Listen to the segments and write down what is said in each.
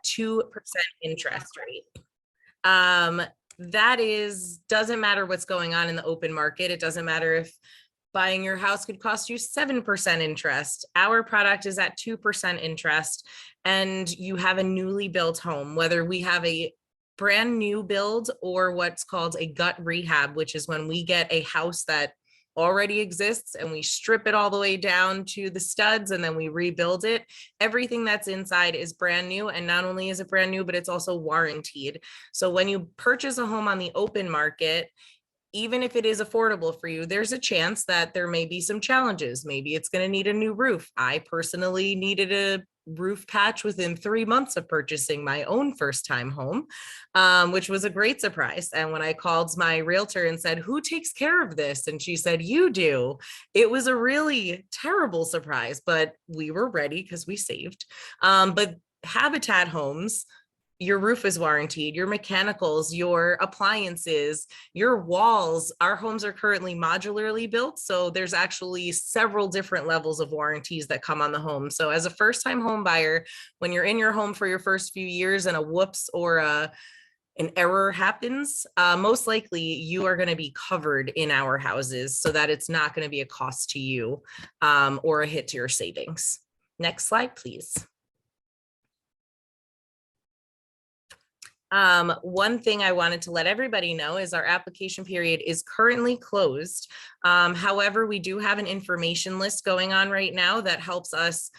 2% interest rate. That doesn't matter what's going on in the open market. It doesn't matter if buying your house could cost you 7% interest. Our product is at 2% interest, and you have a newly built home, whether we have a brand new build or what's called a gut rehab, which is when we get a house that already exists and we strip it all the way down to the studs and then we rebuild it. Everything that's inside is brand new, and not only is it brand new, but it's also warranted. So when you purchase a home on the open market, even if it is affordable for you, there's a chance that there may be some challenges. Maybe it's going to need a new roof. I personally needed a roof patch within 3 months of purchasing my own first time home, which was a great surprise. And when I called my realtor and said, who takes care of this? And she said, you do. It was a really terrible surprise, but we were ready because we saved. But Habitat homes, your roof is warranted, your mechanicals, your appliances, your walls. Our homes are currently modularly built, so there's actually several different levels of warranties that come on the home. So as a first-time home buyer, when you're in your home for your first few years and a whoops or an error happens, most likely you are going to be covered in our houses, so that it's not going to be a cost to you or a hit to your savings. Next slide, please. One thing I wanted to let everybody know is our application period is currently closed. However, we do have an information list going on right now that helps us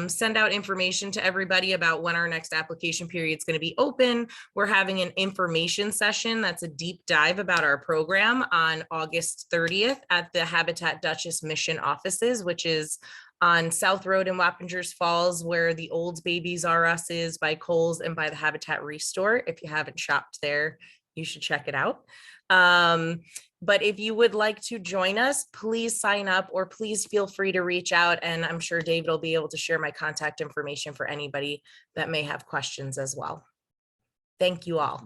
send out information to everybody about when our next application period is going to be open. We're having an information session that's a deep dive about our program on August 30th at the Habitat Dutchess Mission offices, which is on South Road in Wappingers Falls, where the Old Babies R Us is, by Kohl's and by the Habitat Restore. If you haven't shopped there, you should check it out. But if you would like to join us, please sign up, or please feel free to reach out. And I'm sure David will be able to share my contact information for anybody that may have questions as well. Thank you all.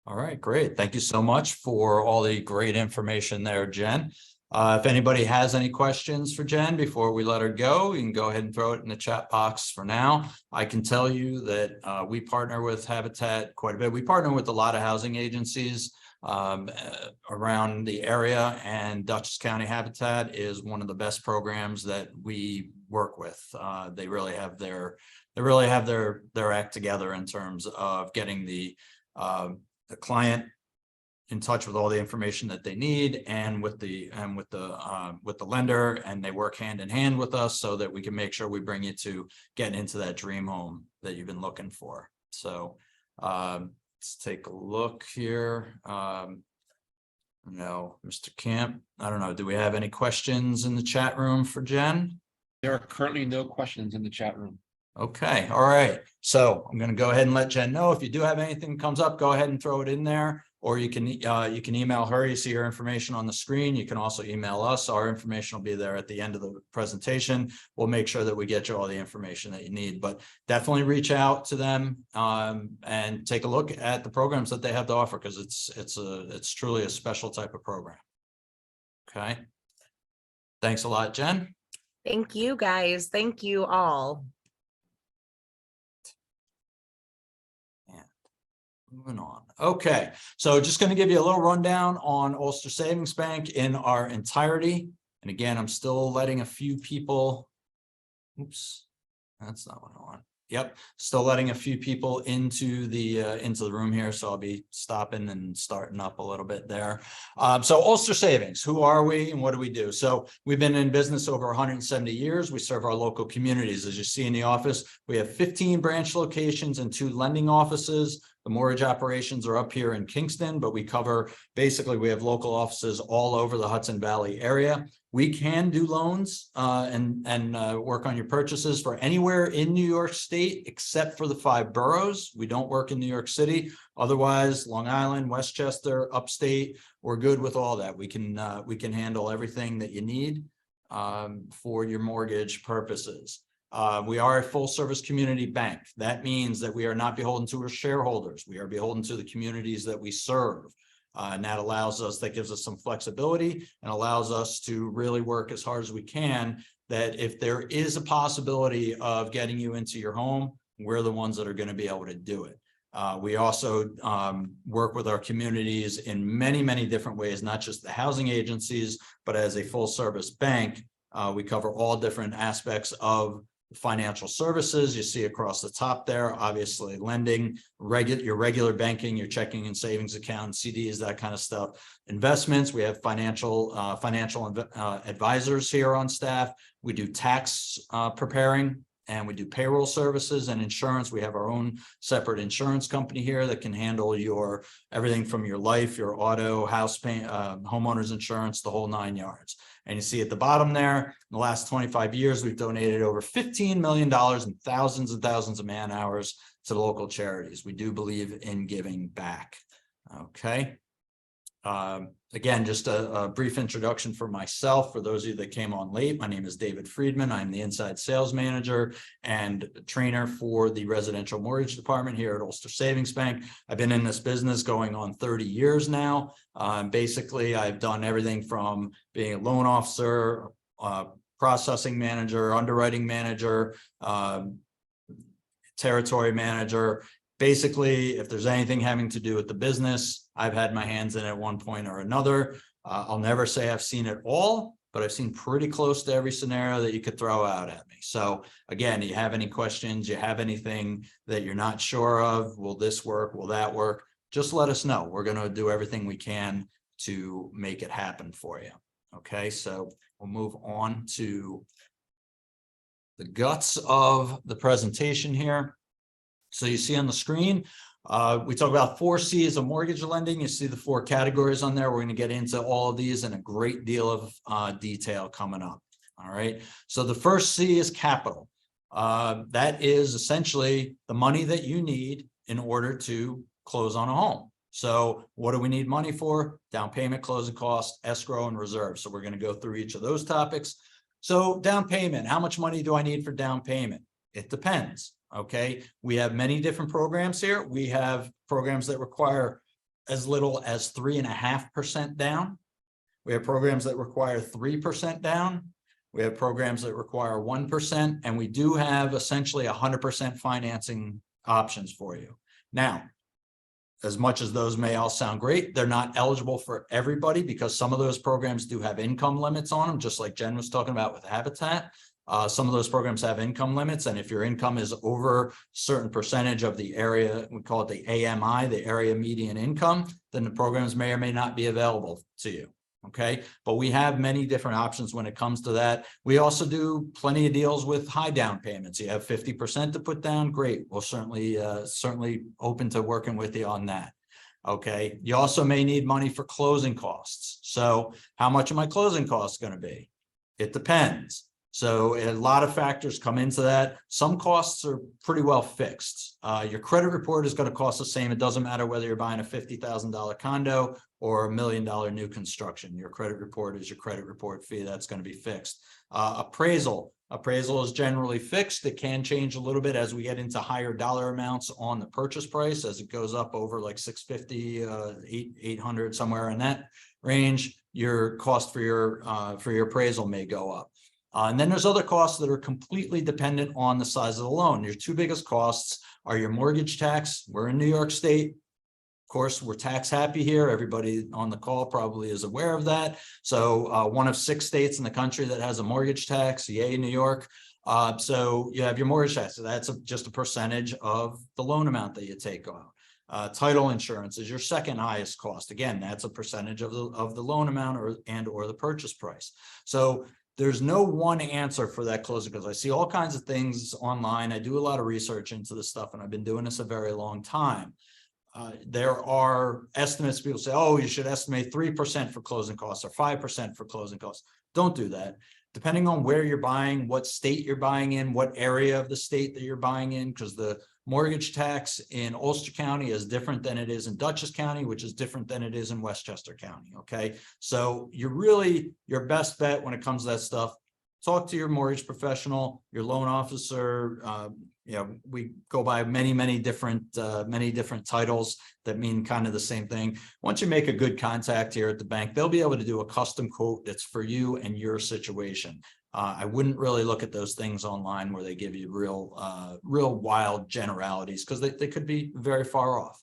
All right, great. Thank you so much for all the great information there, Jen. If anybody has any questions for Jen before we let her go, you can go ahead and throw it in the chat box for now. I can tell you that we partner with Habitat quite a bit. We partner with a lot of housing agencies around the area, and Dutchess County Habitat is one of the best programs that we work with. They really have their act together in terms of getting the client in touch with all the information that they need, and with the lender, and they work hand in hand with us so that we can make sure we bring you to getting into that dream home that you've been looking for. So let's take a look here. No, Mr. Camp, I don't know, do we have any questions in the chat room for Jen? There are currently no questions in the chat room. Okay, all right. So I'm going to go ahead and let Jen know if you do have anything that comes up, go ahead and throw it in there. Or you can email her. You see her information on the screen. You can also email us. Our information will be there at the end of the presentation. We'll make sure that we get you all the information that you need, but definitely reach out to them and take a look at the programs that they have to offer, because it's truly a special type of program. Okay. Thanks a lot, Jen. Thank you, guys. Thank you all. Moving on. Okay, so just going to give you a little rundown on Ulster Savings Bank in our entirety. And again, I'm still letting a few people, oops, that's not what I want. Yep, still letting a few people into the room here, so I'll be stopping and starting up a little bit there. So Ulster Savings, who are we and what do we do? So we've been in business over 170 years. We serve our local communities. As you see in the office, we have 15 branch locations and 2 lending offices. The mortgage operations are up here in Kingston, but we cover, basically we have local offices all over the Hudson Valley area. We can do loans and work on your purchases for anywhere in New York State except for the 5 boroughs. We don't work in New York City. Otherwise, Long Island, Westchester, upstate, we're good with all that. We can handle everything that you need for your mortgage purposes. We are a full service community bank. That means that we are not beholden to our shareholders. We are beholden to the communities that we serve. And that allows us, that gives us some flexibility and allows us to really work as hard as we can, that if there is a possibility of getting you into your home, we're the ones that are going to be able to do it. We also work with our communities in many, many different ways, not just the housing agencies, but as a full service bank. We cover all different aspects of financial services. You see across the top there, obviously lending, your regular banking, your checking and savings accounts, CDs, that kind of stuff. Investments, we have financial advisors here on staff. We do tax preparing, and we do payroll services and insurance. We have our own separate insurance company here that can handle your everything from your life, your auto, house paint, homeowners insurance, the whole 9 yards. And you see at the bottom there, in the last 25 years, we've donated over $15 million and thousands of man hours to local charities. We do believe in giving back. Okay. Again, just a brief introduction for myself. For those of you that came on late, my name is David Friedman. I'm the inside sales manager and trainer for the residential mortgage department here at Ulster Savings Bank. I've been in this business going on 30 years now. Basically, I've done everything from being a loan officer, processing manager, underwriting manager, territory manager. Basically, if there's anything having to do with the business, I've had my hands in it at one point or another. I'll never say I've seen it all, but I've seen pretty close to every scenario that you could throw out at me. So again, you have any questions, you have anything that you're not sure of, will this work, will that work? Just let us know. We're going to do everything we can to make it happen for you. Okay, so we'll move on to the guts of the presentation here. So you see on the screen, we talk about 4 C's of mortgage lending. You see the 4 categories on there. We're going to get into all of these in a great deal of detail coming up. All right. So the first C is capital. That is essentially the money that you need in order to close on a home. So what do we need money for? Down payment, closing costs, escrow, and reserve. So we're going to go through each of those topics. So down payment, how much money do I need for down payment? It depends. Okay, we have many different programs here. We have programs that require as little as 3.5% down. We have programs that require 3% down. We have programs that require 1%, and we do have essentially 100% financing options for you. Now, as much as those may all sound great, they're not eligible for everybody because some of those programs do have income limits on them, just like Jen was talking about with Habitat. Some of those programs have income limits, and if your income is over a certain percentage of the area, we call it the AMI, the area median income, then the programs may or may not be available to you. Okay, but we have many different options when it comes to that. We also do plenty of deals with high down payments. You have 50% to put down, great. We'll certainly open to working with you on that. Okay, you also may need money for closing costs. So how much are my closing costs going to be? It depends. So a lot of factors come into that. Some costs are pretty well fixed. Your credit report is going to cost the same. It doesn't matter whether you're buying a $50,000 condo or $1 million new construction. Your credit report is your credit report fee. That's going to be fixed. Appraisal is generally fixed. It can change a little bit as we get into higher dollar amounts on the purchase price. As it goes up over like $650, $800, somewhere in that range, your cost for your appraisal may go up. And then there's other costs that are completely dependent on the size of the loan. Your 2 biggest costs are your mortgage tax. We're in New York State. Of course, we're tax happy here. Everybody on the call probably is aware of that. So one of 6 states in the country that has a mortgage tax, yay, New York. So you have your mortgage tax. So that's just a percentage of the loan amount that you take on. Title insurance is your second highest cost. Again, that's a percentage of the loan amount or the purchase price. So there's no one answer for that closing, because I see all kinds of things online. I do a lot of research into this stuff, and I've been doing this a very long time. There are estimates. People say, oh, you should estimate 3% for closing costs or 5% for closing costs. Don't do that. Depending on where you're buying, what state you're buying in, what area of the state that you're buying in, because the mortgage tax in Ulster County is different than it is in Dutchess County, which is different than it is in Westchester County. Okay, so you're really your best bet when it comes to that stuff. Talk to your mortgage professional, your loan officer. We go by many different titles that mean kind of the same thing. Once you make a good contact here at the bank, they'll be able to do a custom quote that's for you and your situation. I wouldn't really look at those things online where they give you real wild generalities, because they could be very far off.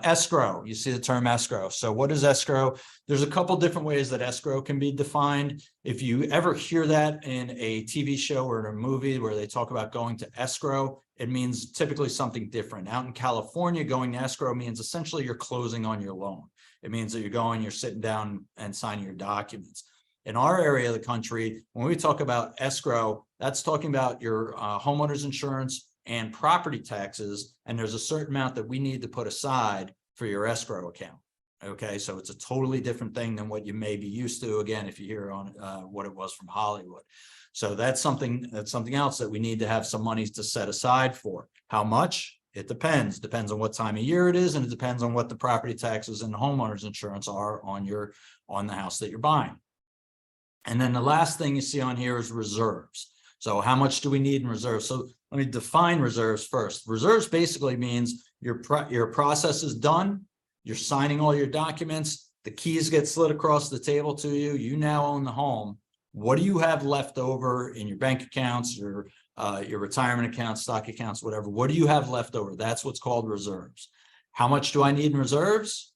Escrow, you see the term escrow. So what is escrow? There's a couple different ways that escrow can be defined. If you ever hear that in a TV show or in a movie where they talk about going to escrow, it means typically something different. Out in California, going to escrow means essentially you're closing on your loan. It means that you're sitting down and signing your documents. In our area of the country, when we talk about escrow, that's talking about your homeowner's insurance and property taxes, and there's a certain amount that we need to put aside for your escrow account. Okay, so it's a totally different thing than what you may be used to, again, if you hear on what it was from Hollywood. So that's something else that we need to have some money to set aside for. How much? It depends on what time of year it is, and it depends on what the property taxes and the homeowner's insurance are on the house that you're buying. And then the last thing you see on here is reserves. So how much do we need in reserves? So let me define reserves first. Reserves basically means your process is done. You're signing all your documents. The keys get slid across the table to you. You now own the home. What do you have left over in your bank accounts, your retirement accounts, stock accounts, whatever? What do you have left over? That's what's called reserves. How much do I need in reserves?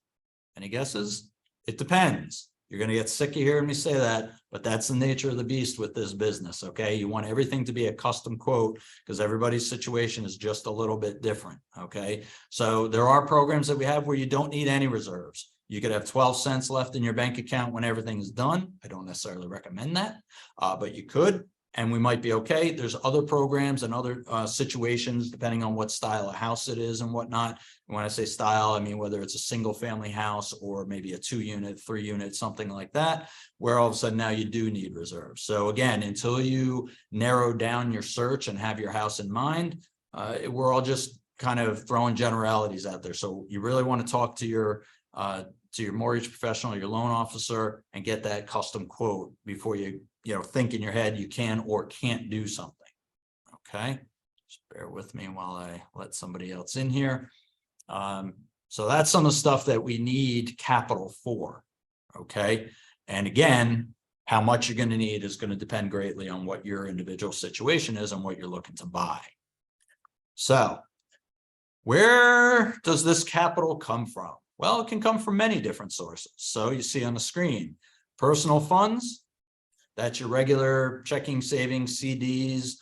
Any guesses? It depends. You're going to get sick of hearing me say that, but that's the nature of the beast with this business. Okay. You want everything to be a custom quote because everybody's situation is just a little bit different. Okay. So there are programs that we have where you don't need any reserves. You could have 12 cents left in your bank account when everything is done. I don't necessarily recommend that, but you could, and we might be okay. There's other programs and other situations, depending on what style of house it is and whatnot. And when I say style, I mean whether it's a single family house or maybe a 2-unit, 3-unit, something like that, where all of a sudden now you do need reserves. So again, until you narrow down your search and have your house in mind, we're all just kind of throwing generalities out there. So you really want to talk to your mortgage professional, your loan officer, and get that custom quote before you think in your head you can or can't do something. Okay, just bear with me while I let somebody else in here. So that's some of the stuff that we need capital for. Okay, and again, how much you're going to need is going to depend greatly on what your individual situation is and what you're looking to buy. So where does this capital come from? Well, it can come from many different sources. So you see on the screen, personal funds. That's your regular checking, savings, CDs,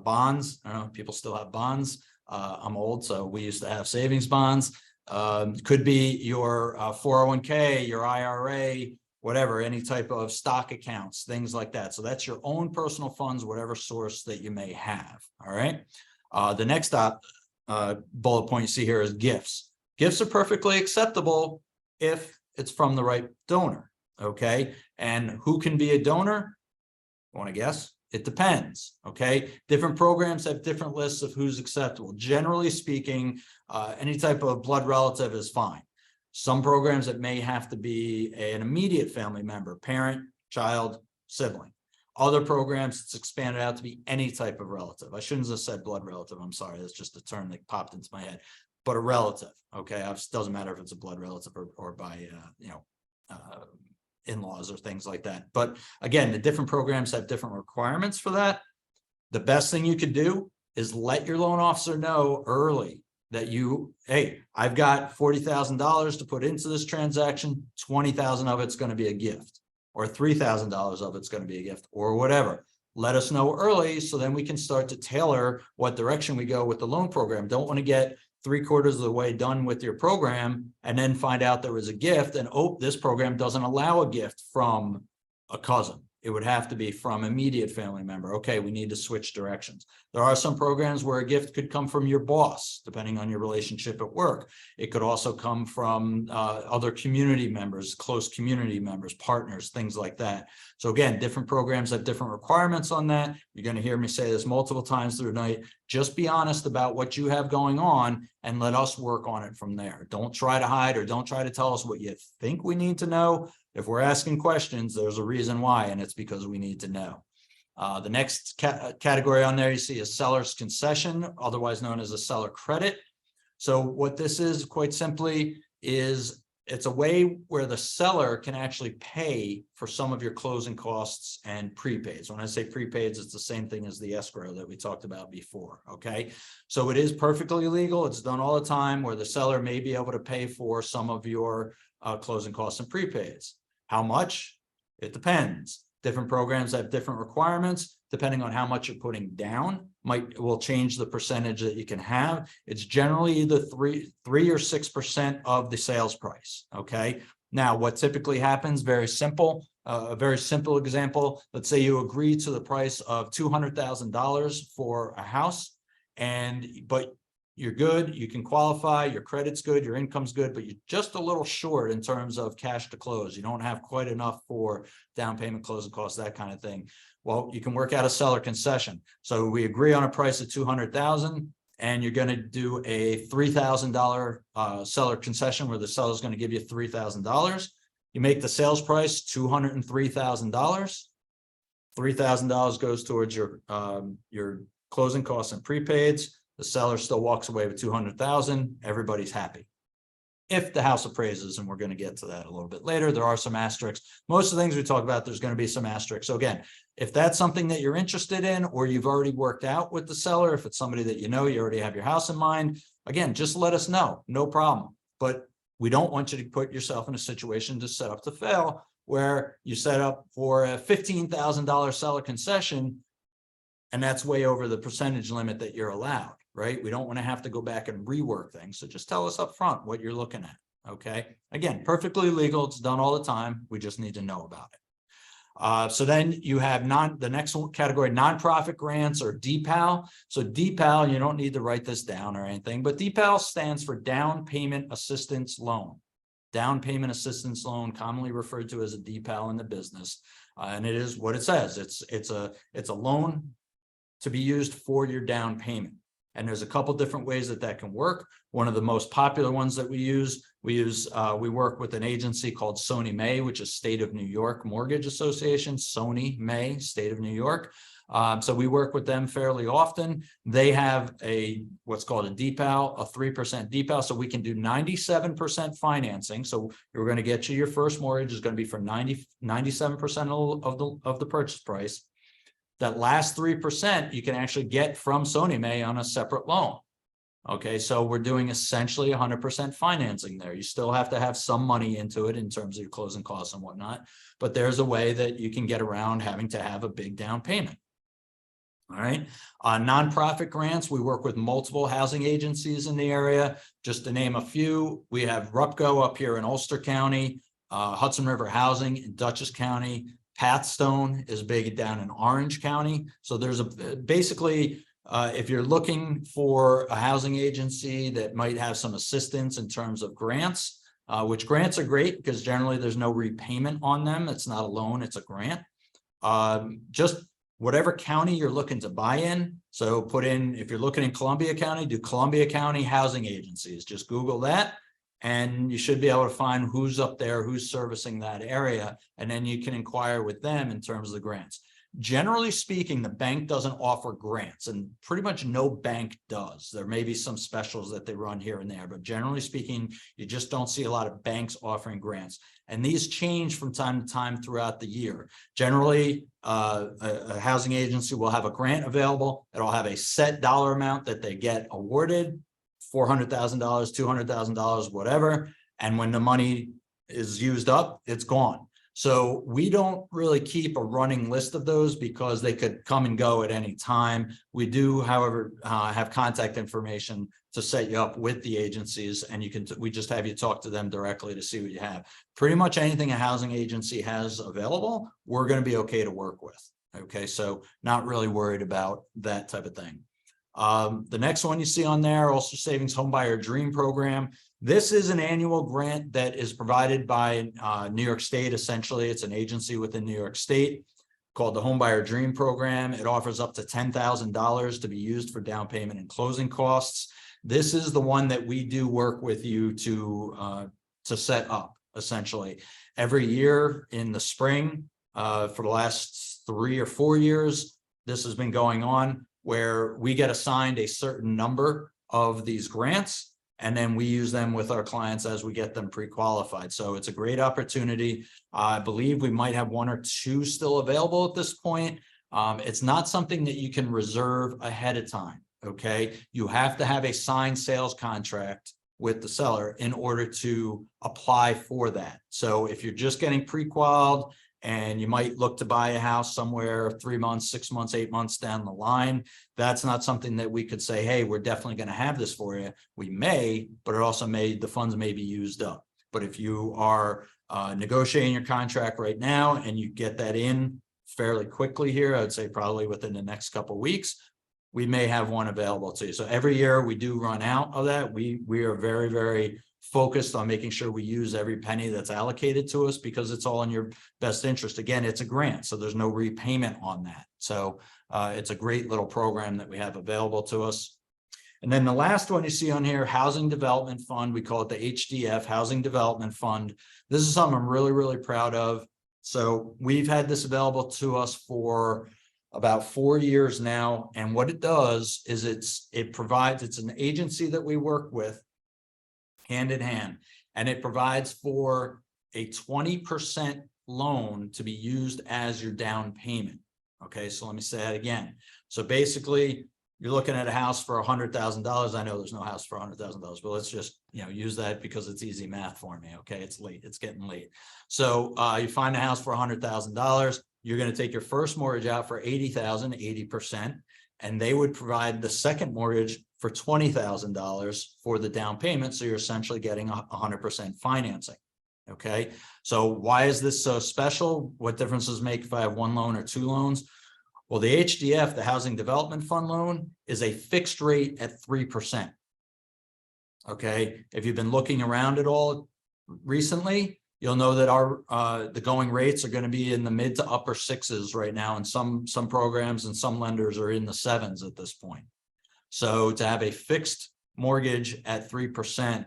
bonds. I don't know if people still have bonds. I'm old, so we used to have savings bonds. Could be your 401k, your IRA, whatever, any type of stock accounts, things like that. So that's your own personal funds, whatever source that you may have. All right. The next bullet point you see here is gifts. Gifts are perfectly acceptable if it's from the right donor. Okay. And who can be a donor? Want to guess? It depends. Okay. Different programs have different lists of who's acceptable. Generally speaking, any type of blood relative is fine. Some programs that may have to be an immediate family member, parent, child, sibling. Other programs, it's expanded out to be any type of relative. I shouldn't have said blood relative. I'm sorry. That's just a term that popped into my head. But a relative. Okay. It doesn't matter if it's a blood relative or by, in-laws or things like that. But again, the different programs have different requirements for that. The best thing you could do is let your loan officer know early that hey, I've got $40,000 to put into this transaction. 20,000 of it's going to be a gift, or $3,000 of it's going to be a gift, or whatever. Let us know early so then we can start to tailor what direction we go with the loan program. Don't want to get 3/4 of the way done with your program and then find out there was a gift and this program doesn't allow a gift from a cousin. It would have to be from immediate family member. Okay, we need to switch directions. There are some programs where a gift could come from your boss, depending on your relationship at work. It could also come from other community members, close community members, partners, things like that. So again, different programs have different requirements on that. You're going to hear me say this multiple times through the night. Just be honest about what you have going on and let us work on it from there. Don't try to hide or don't try to tell us what you think we need to know. If we're asking questions, there's a reason why, and it's because we need to know. The next category on there you see is seller's concession, otherwise known as a seller credit. So what this is, quite simply, is it's a way where the seller can actually pay for some of your closing costs and prepaids. When I say prepaids, it's the same thing as the escrow that we talked about before. Okay, so it is perfectly legal. It's done all the time where the seller may be able to pay for some of your closing costs and prepaids. How much? It depends. Different programs have different requirements. Depending on how much you're putting down, will change the percentage that you can have. It's generally either 3 or 6% of the sales price. Okay. Now, what typically happens, very simple, a very simple example. Let's say you agree to the price of $200,000 for a house, but you're good, you can qualify, your credit's good, your income's good, but you're just a little short in terms of cash to close. You don't have quite enough for down payment, closing costs, that kind of thing. Well, you can work out a seller concession. So we agree on a price of $200,000, and you're going to do a $3,000 seller concession where the seller is going to give you $3,000. You make the sales price $203,000. $3,000 goes towards your closing costs and prepaids. The seller still walks away with $200,000. Everybody's happy. If the house appraises, and we're going to get to that a little bit later, there are some asterisks. Most of the things we talk about, there's going to be some asterisks. So again, if that's something that you're interested in, or you've already worked out with the seller, if it's somebody that you know, you already have your house in mind, again, just let us know, no problem. But we don't want you to put yourself in a situation to set up to fail, where you set up for a $15,000 seller concession, and that's way over the percentage limit that you're allowed, right? We don't want to have to go back and rework things. So just tell us up front what you're looking at. Okay. Again, perfectly legal. It's done all the time. We just need to know about it. So then you have the next category, nonprofit grants, or DPAL. So DPAL, you don't need to write this down or anything, but DPAL stands for Down Payment Assistance Loan. Down Payment Assistance Loan, commonly referred to as a DPAL in the business. And it is what it says. It's a loan to be used for your down payment. And there's a couple different ways that can work. One of the most popular ones that we work with an agency called Sony May, which is State of New York Mortgage Association. Sony May, State of New York. So we work with them fairly often. They have what's called a DPAL, a 3% DPAL. So we can do 97% financing. So we're going to get you your first mortgage is going to be for 97% of the purchase price. That last 3% you can actually get from Sony May on a separate loan. Okay, so we're doing essentially 100% financing there. You still have to have some money into it in terms of your closing costs and whatnot, but there's a way that you can get around having to have a big down payment. All right, nonprofit grants, we work with multiple housing agencies in the area. Just to name a few, we have RUPCO up here in Ulster County, Hudson River Housing in Dutchess County, Pathstone is big down in Orange County. So there's basically, if you're looking for a housing agency that might have some assistance in terms of grants, which grants are great because generally there's no repayment on them. It's not a loan, it's a grant. Just whatever county you're looking to buy in. So put in, if you're looking in Columbia County, do Columbia County housing agencies. Just Google that. And you should be able to find who's up there, who's servicing that area. And then you can inquire with them in terms of the grants. Generally speaking, the bank doesn't offer grants, and pretty much no bank does. There may be some specials that they run here and there, but generally speaking, you just don't see a lot of banks offering grants. And these change from time to time throughout the year. Generally, a housing agency will have a grant available. It'll have a set dollar amount that they get awarded. $400,000, $200,000, whatever. And when the money is used up, it's gone. So we don't really keep a running list of those because they could come and go at any time. We do, however, have contact information to set you up with the agencies, and we just have you talk to them directly to see what you have. Pretty much anything a housing agency has available, we're going to be okay to work with. Okay, so not really worried about that type of thing. The next one you see on there, Ulster Savings Homebuyer Dream Program. This is an annual grant that is provided by New York State. Essentially, it's an agency within New York State called the Homebuyer Dream Program. It offers up to $10,000 to be used for down payment and closing costs. This is the one that we do work with you to set up, essentially. Every year in the spring, for the last 3 or 4 years, this has been going on, where we get assigned a certain number of these grants, and then we use them with our clients as we get them pre-qualified. So it's a great opportunity. I believe we might have 1 or 2 still available at this point. It's not something that you can reserve ahead of time. Okay, you have to have a signed sales contract with the seller in order to apply for that. So if you're just getting pre-qualified and you might look to buy a house somewhere 3 months, 6 months, 8 months down the line, that's not something that we could say, hey, we're definitely going to have this for you. We may, but it also may, the funds may be used up. But if you are negotiating your contract right now and you get that in fairly quickly here, I'd say probably within the next couple of weeks, we may have one available to you. So every year we do run out of that. We are very, very focused on making sure we use every penny that's allocated to us because it's all in your best interest. Again, it's a grant, so there's no repayment on that. So it's a great little program that we have available to us. And then the last one you see on here, Housing Development Fund, we call it the HDF, Housing Development Fund. This is something I'm really, really proud of. So we've had this available to us for about 4 years now. And what it does is it's an agency that we work with hand in hand, and it provides for a 20% loan to be used as your down payment. Okay, so let me say that again. So basically, you're looking at a house for $100,000. I know there's no house for $100,000, but let's just, use that because it's easy math for me. Okay, it's late, it's getting late. So you find a house for $100,000. You're going to take your first mortgage out for $80,000, 80%, and they would provide the second mortgage for $20,000 for the down payment. So you're essentially getting 100% financing. Okay, so why is this so special? What difference does it make if I have 1 loan or 2 loans? Well, the HDF, the Housing Development Fund loan, is a fixed rate at 3%. Okay, if you've been looking around at all recently, you'll know that our the going rates are going to be in the mid to upper 6s right now, and some programs and some lenders are in the 7s at this point. So to have a fixed mortgage at 3%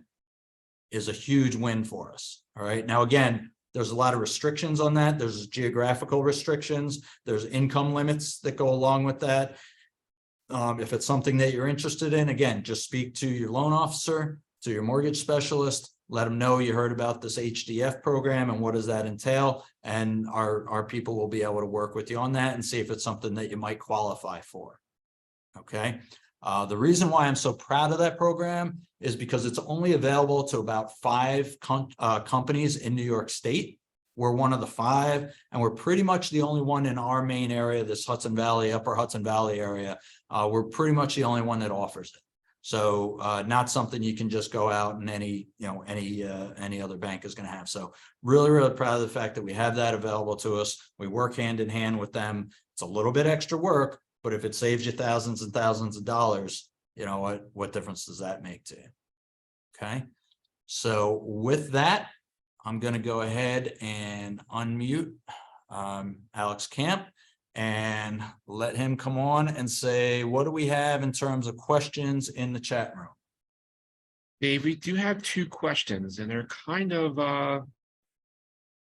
is a huge win for us. All right, now again, there's a lot of restrictions on that. There's geographical restrictions. There's income limits that go along with that. If it's something that you're interested in, again, just speak to your loan officer, to your mortgage specialist. Let them know you heard about this HDF program and what does that entail. And our people will be able to work with you on that and see if it's something that you might qualify for. Okay. The reason why I'm so proud of that program is because it's only available to about 5 companies in New York State. We're one of the 5, and we're pretty much the only one in our main area, this Hudson Valley, Upper Hudson Valley area. We're pretty much the only one that offers it. So not something you can just go out and any other bank is going to have. So really, really proud of the fact that we have that available to us. We work hand in hand with them. It's a little bit extra work, but if it saves you thousands and thousands of dollars, what difference does that make to you? Okay. So with that, I'm going to go ahead and unmute Alex Camp and let him come on and say, what do we have in terms of questions in the chat room? Dave, we do have 2 questions, and they're kind of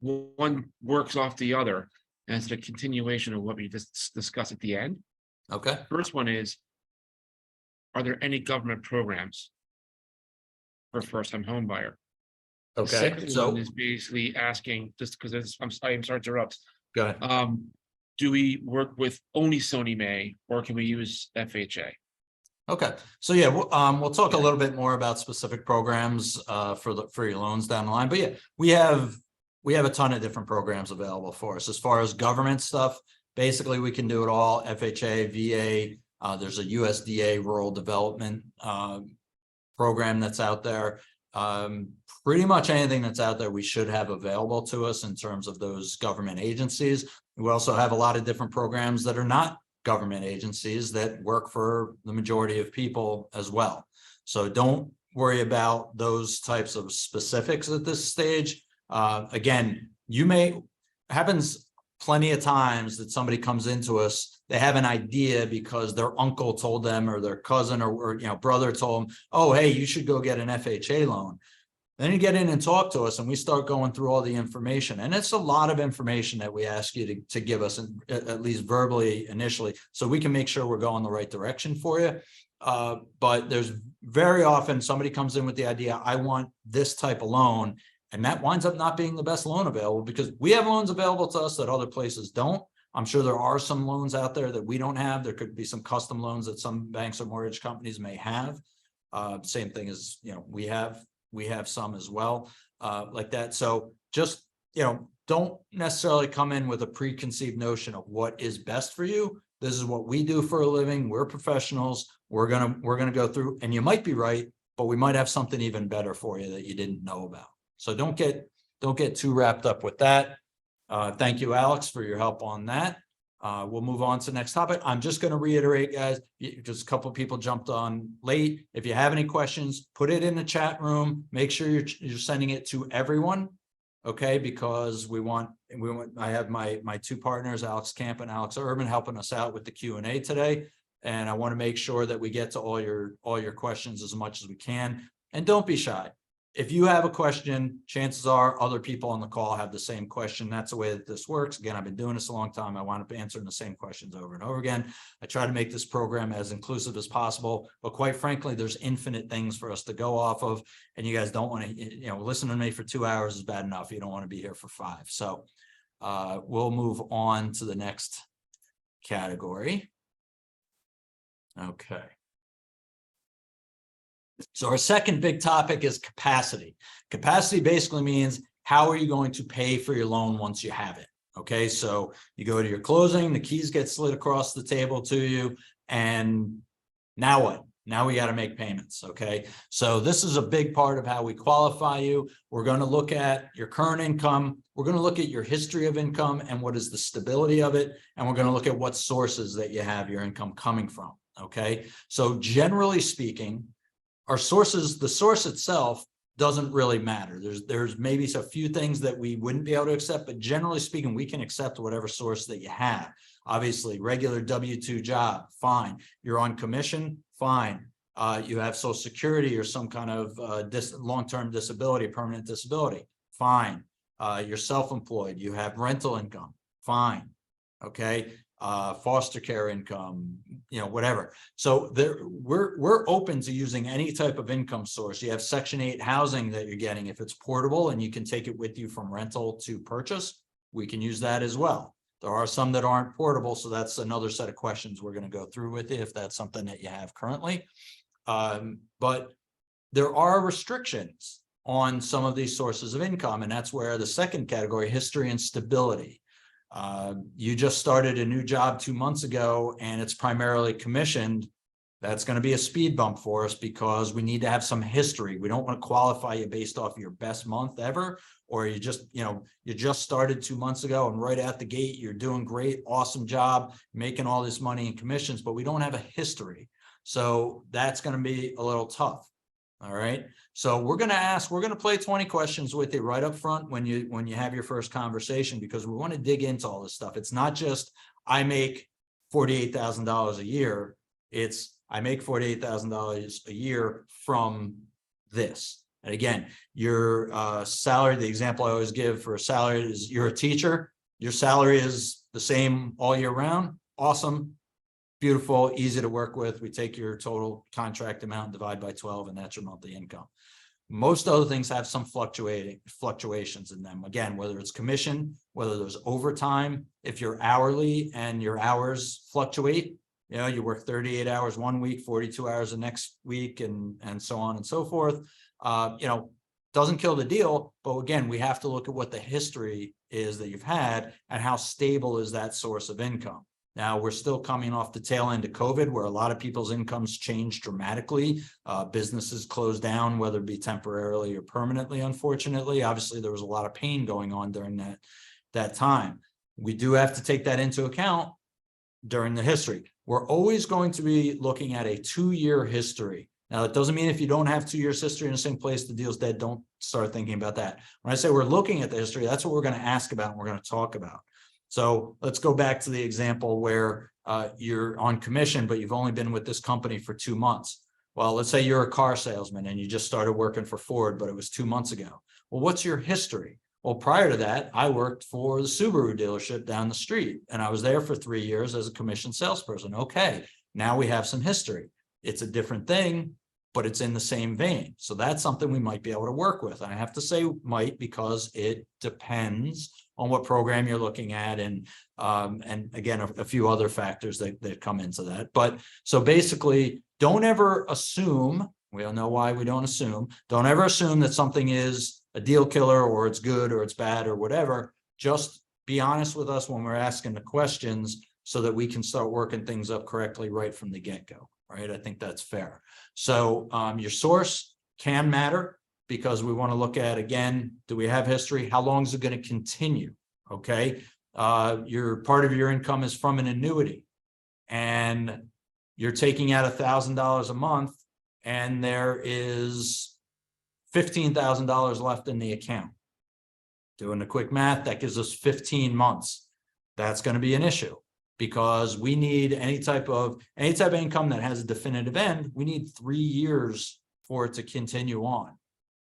one works off the other, and it's a continuation of what we just discussed at the end. Okay. First one is, are there any government programs for first-time home buyer? The Okay. second So one is basically asking, just because I'm sorry to interrupt. go ahead. Do we work with only Sony May, or can we use FHA? Okay, so yeah, we'll talk a little bit more about specific programs for your loans down the line. But yeah, we have a ton of different programs available for us. As far as government stuff, basically we can do it all. FHA, VA. There's a USDA rural development program that's out there. Pretty much anything that's out there we should have available to us in terms of those government agencies. We also have a lot of different programs that are not government agencies that work for the majority of people as well. So don't worry about those types of specifics at this stage. Again, happens plenty of times that somebody comes into us, they have an idea because their uncle told them or their cousin or brother told them, oh, hey, you should go get an FHA loan. Then you get in and talk to us and we start going through all the information. And it's a lot of information that we ask you to give us, at least verbally initially, so we can make sure we're going the right direction for you. But there's very often somebody comes in with the idea, I want this type of loan, and that winds up not being the best loan available, because we have loans available to us that other places don't. I'm sure there are some loans out there that we don't have. There could be some custom loans that some banks or mortgage companies may have. Same thing as, we have some as well, like that. So just, don't necessarily come in with a preconceived notion of what is best for you. This is what we do for a living. We're professionals. We're gonna go through, and you might be right, but we might have something even better for you that you didn't know about. So don't get too wrapped up with that. Thank you, Alex, for your help on that. We'll move on to the next topic. I'm just going to reiterate, guys, because a couple of people jumped on late. If you have any questions, put it in the chat room. Make sure you're sending it to everyone, okay? Because I have my two partners, Alex Camp and Alex Urban, helping us out with the Q&A today, and I want to make sure that we get to all your questions as much as we can. And don't be shy. If you have a question, chances are other people on the call have the same question. That's the way that this works. Again, I've been doing this a long time. I wind up answering the same questions over and over again. I try to make this program as inclusive as possible, but quite frankly, there's infinite things for us to go off of, and you guys don't want to, listen to me for 2 hours is bad enough. You don't want to be here for 5. So we'll move on to the next category. Okay. So our second big topic is capacity. Capacity basically means, how are you going to pay for your loan once you have it? Okay, so you go to your closing, the keys get slid across the table to you, and now what? Now we got to make payments. Okay, so this is a big part of how we qualify you. We're going to look at your current income. We're going to look at your history of income and what is the stability of it. And we're going to look at what sources that you have your income coming from. Okay, so generally speaking, our sources, the source itself doesn't really matter. There's maybe a few things that we wouldn't be able to accept, but generally speaking, we can accept whatever source that you have. Obviously, regular W-2 job, fine. You're on commission, fine. You have Social Security or some kind of long-term disability, permanent disability, fine. You're self-employed, you have rental income, fine. Okay. Foster care income, whatever. So we're open to using any type of income source. You have Section 8 housing that you're getting. If it's portable and you can take it with you from rental to purchase, we can use that as well. There are some that aren't portable, so that's another set of questions we're going to go through with you if that's something that you have currently. But there are restrictions on some of these sources of income, and that's where the second category, history and stability. You just started a new job 2 months ago and it's primarily commissioned. That's going to be a speed bump for us because we need to have some history. We don't want to qualify you based off your best month ever, or you just started 2 months ago and right out the gate, you're doing great, awesome job, making all this money in commissions, but we don't have a history. So that's going to be a little tough. All right. So we're going to play 20 questions with you right up front when you have your first conversation, because we want to dig into all this stuff. It's not just, I make $48,000 a year. It's, I make $48,000 a year from this. And again, your salary, the example I always give for a salary is, you're a teacher. Your salary is the same all year round. Awesome. Beautiful, easy to work with. We take your total contract amount, divide by 12, and that's your monthly income. Most other things have some fluctuations in them. Again, whether it's commission, whether there's overtime, if you're hourly and your hours fluctuate, you work 38 hours 1 week, 42 hours the next week, and so on and so forth. Doesn't kill the deal, but again, we have to look at what the history is that you've had and how stable is that source of income. Now, we're still coming off the tail end of COVID, where a lot of people's incomes changed dramatically. Businesses closed down, whether it be temporarily or permanently, unfortunately. Obviously, there was a lot of pain going on during that time. We do have to take that into account during the history. We're always going to be looking at a 2-year history. Now, it doesn't mean if you don't have 2 years history in the same place, the deal's dead. Don't start thinking about that. When I say we're looking at the history, that's what we're going to ask about and we're going to talk about. So let's go back to the example where you're on commission, but you've only been with this company for 2 months. Well, let's say you're a car salesman and you just started working for Ford, but it was 2 months ago. Well, what's your history? Well, prior to that, I worked for the Subaru dealership down the street, and I was there for 3 years as a commissioned salesperson. Okay, now we have some history. It's a different thing, but it's in the same vein. So that's something we might be able to work with. And I have to say might, because it depends on what program you're looking at, and again, a few other factors that come into that. But so basically, don't ever assume, we all know why we don't ever assume that something is a deal killer, or it's good, or it's bad, or whatever. Just be honest with us when we're asking the questions, so that we can start working things up correctly right from the get-go. Right? I think that's fair. So your source can matter, because we want to look at, again, do we have history? How long is it going to continue? Okay. Your part of your income is from an annuity, and you're taking out $1,000 a month, and there is $15,000 left in the account. Doing the quick math, that gives us 15 months. That's going to be an issue, because we need any type of income that has a definitive end. We need 3 years for it to continue on.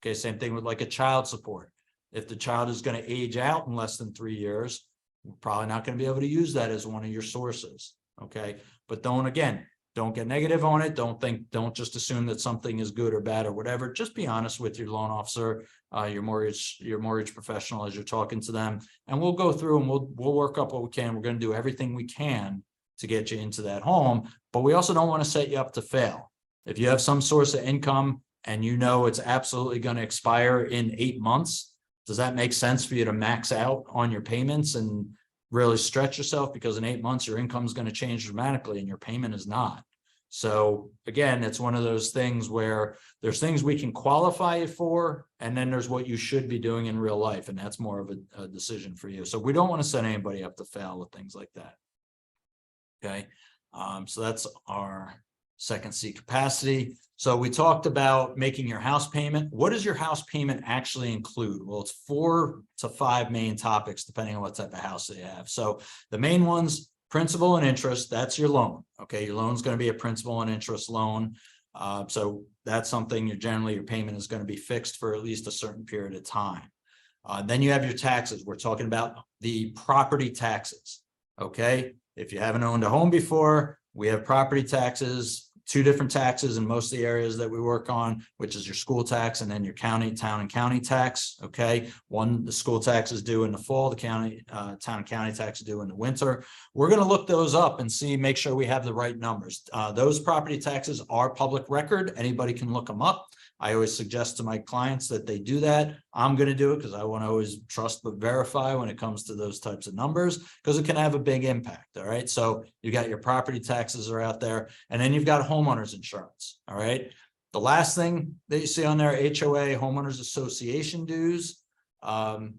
Okay, same thing with like a child support. If the child is going to age out in less than 3 years, we're probably not going to be able to use that as one of your sources. Okay, but don't get negative on it. Don't just assume that something is good or bad or whatever. Just be honest with your loan officer, your mortgage professional as you're talking to them, and we'll go through and we'll work up what we can. We're going to do everything we can to get you into that home, but we also don't want to set you up to fail. If you have some source of income and you know it's absolutely going to expire in 8 months, does that make sense for you to max out on your payments and really stretch yourself? Because in 8 months, your income is going to change dramatically and your payment is not. So again, it's one of those things where there's things we can qualify you for, and then there's what you should be doing in real life. And that's more of a decision for you. So we don't want to set anybody up to fail with things like that. Okay. So that's our second C, capacity. So we talked about making your house payment. What does your house payment actually include? Well, it's 4 to 5 main topics, depending on what type of house they have. So the main ones: principal and interest. That's your loan. Okay, your loan's going to be a principal and interest loan. So that's something your payment is going to be fixed for at least a certain period of time. Then you have your taxes. We're talking about the property taxes. Okay, if you haven't owned a home before, we have property taxes, 2 different taxes in most of the areas that we work on, which is your school tax and then your town and county tax. Okay, the school tax is due in the fall, the town and county tax is due in the winter. We're going to look those up and make sure we have the right numbers. Those property taxes are public record. Anybody can look them up. I always suggest to my clients that they do that. I'm going to do it because I want to always trust but verify when it comes to those types of numbers, because it can have a big impact. All right. So you got your property taxes are out there, and then you've got homeowners insurance. All right. The last thing that you see on there, HOA, homeowners association dues. And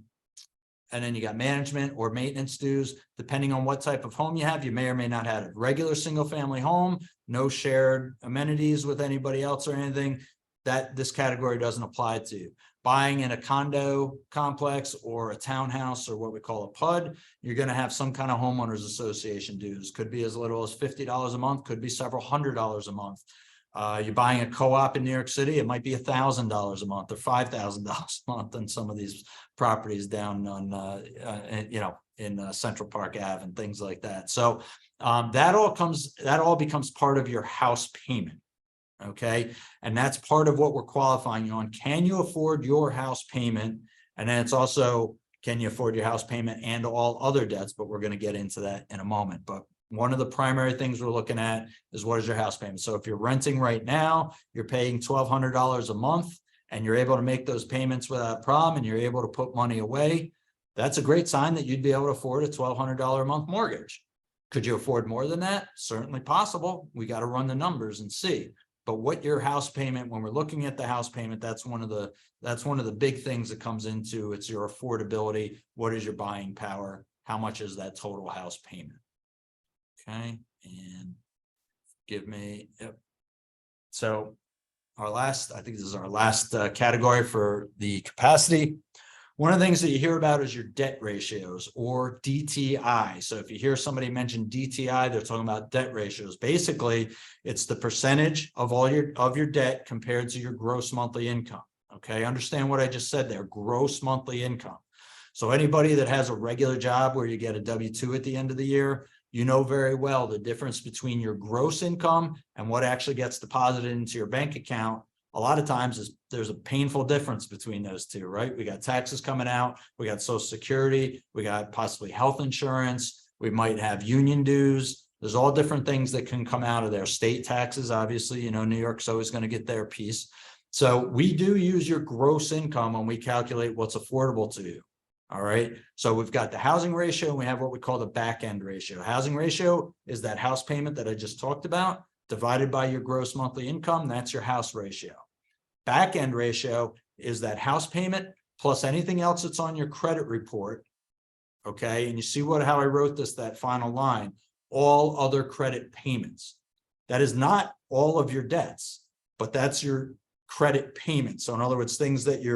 then you got management or maintenance dues, depending on what type of home you have. You may or may not have a regular single family home, no shared amenities with anybody else or anything. That this category doesn't apply to. Buying in a condo complex or a townhouse or what we call a PUD, you're going to have some kind of homeowners association dues. Could be as little as $50 a month, could be several $100s a month. You're buying a co-op in New York City, it might be $1,000 a month or $5,000 a month on some of these properties down on in Central Park Ave and things like that. So that all becomes part of your house payment. Okay. And that's part of what we're qualifying you on. Can you afford your house payment? And then it's also, can you afford your house payment and all other debts? But we're going to get into that in a moment. But one of the primary things we're looking at is, what is your house payment? So if you're renting right now, you're paying $1,200 a month and you're able to make those payments without a problem, and you're able to put money away, that's a great sign that you'd be able to afford a $1,200 a month mortgage. Could you afford more than that? Certainly possible. We got to run the numbers and see. But what your house payment, when we're looking at the house payment, that's one of the big things that comes into it's your affordability. What is your buying power? How much is that total house payment? Okay, and give me, yep. So I think this is our last category for the capacity. One of the things that you hear about is your debt ratios or DTI. So if you hear somebody mention DTI, they're talking about debt ratios. Basically, it's the percentage of all your debt compared to your gross monthly income. Okay, understand what I just said there, gross monthly income. So anybody that has a regular job where you get a W-2 at the end of the year, you know very well the difference between your gross income and what actually gets deposited into your bank account. A lot of times there's a painful difference between those two, right? We got taxes coming out, we got Social Security, we got possibly health insurance, we might have union dues. There's all different things that can come out of there. State taxes, obviously, you know, New York's always going to get their piece. So we do use your gross income when we calculate what's affordable to you. All right. So we've got the housing ratio and we have what we call the back end ratio. Housing ratio is that house payment that I just talked about divided by your gross monthly income. That's your house ratio. Back end ratio is that house payment plus anything else that's on your credit report. Okay. And you see how I wrote this, that final line, all other credit payments. That is not all of your debts, but that's your credit payment. So in other words, things that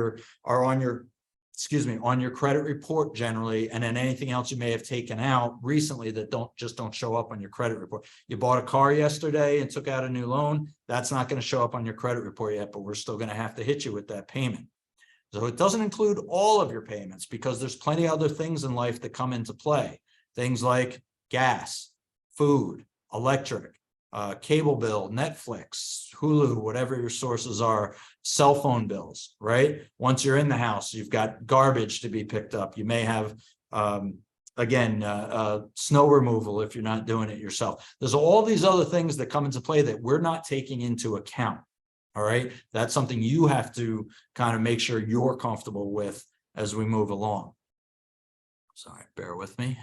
are on your credit report generally, and then anything else you may have taken out recently that don't show up on your credit report. You bought a car yesterday and took out a new loan. That's not going to show up on your credit report yet, but we're still going to have to hit you with that payment. So it doesn't include all of your payments because there's plenty of other things in life that come into play. Things like gas, food, electric, cable bill, Netflix, Hulu, whatever your sources are, cell phone bills, right? Once you're in the house, you've got garbage to be picked up. You may have, snow removal if you're not doing it yourself. There's all these other things that come into play that we're not taking into account. All right. That's something you have to kind of make sure you're comfortable with as we move along. Sorry, bear with me.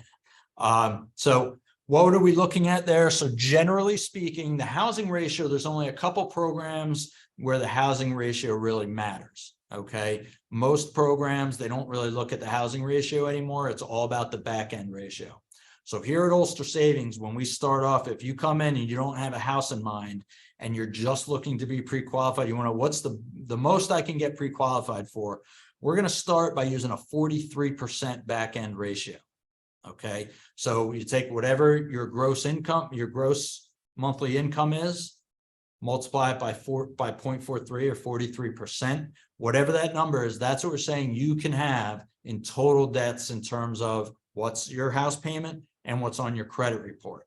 So what are we looking at there? So generally speaking, the housing ratio, there's only a couple programs where the housing ratio really matters. Okay. Most programs, they don't really look at the housing ratio anymore. It's all about the back end ratio. So here at Ulster Savings, when we start off, if you come in and you don't have a house in mind and you're just looking to be pre-qualified, you want to know what's the most I can get pre-qualified for, we're going to start by using a 43% back end ratio. Okay, so you take whatever your gross income, your gross monthly income is, multiply it by 0.43 or 43%, whatever that number is, that's what we're saying you can have in total debts in terms of what's your house payment and what's on your credit report.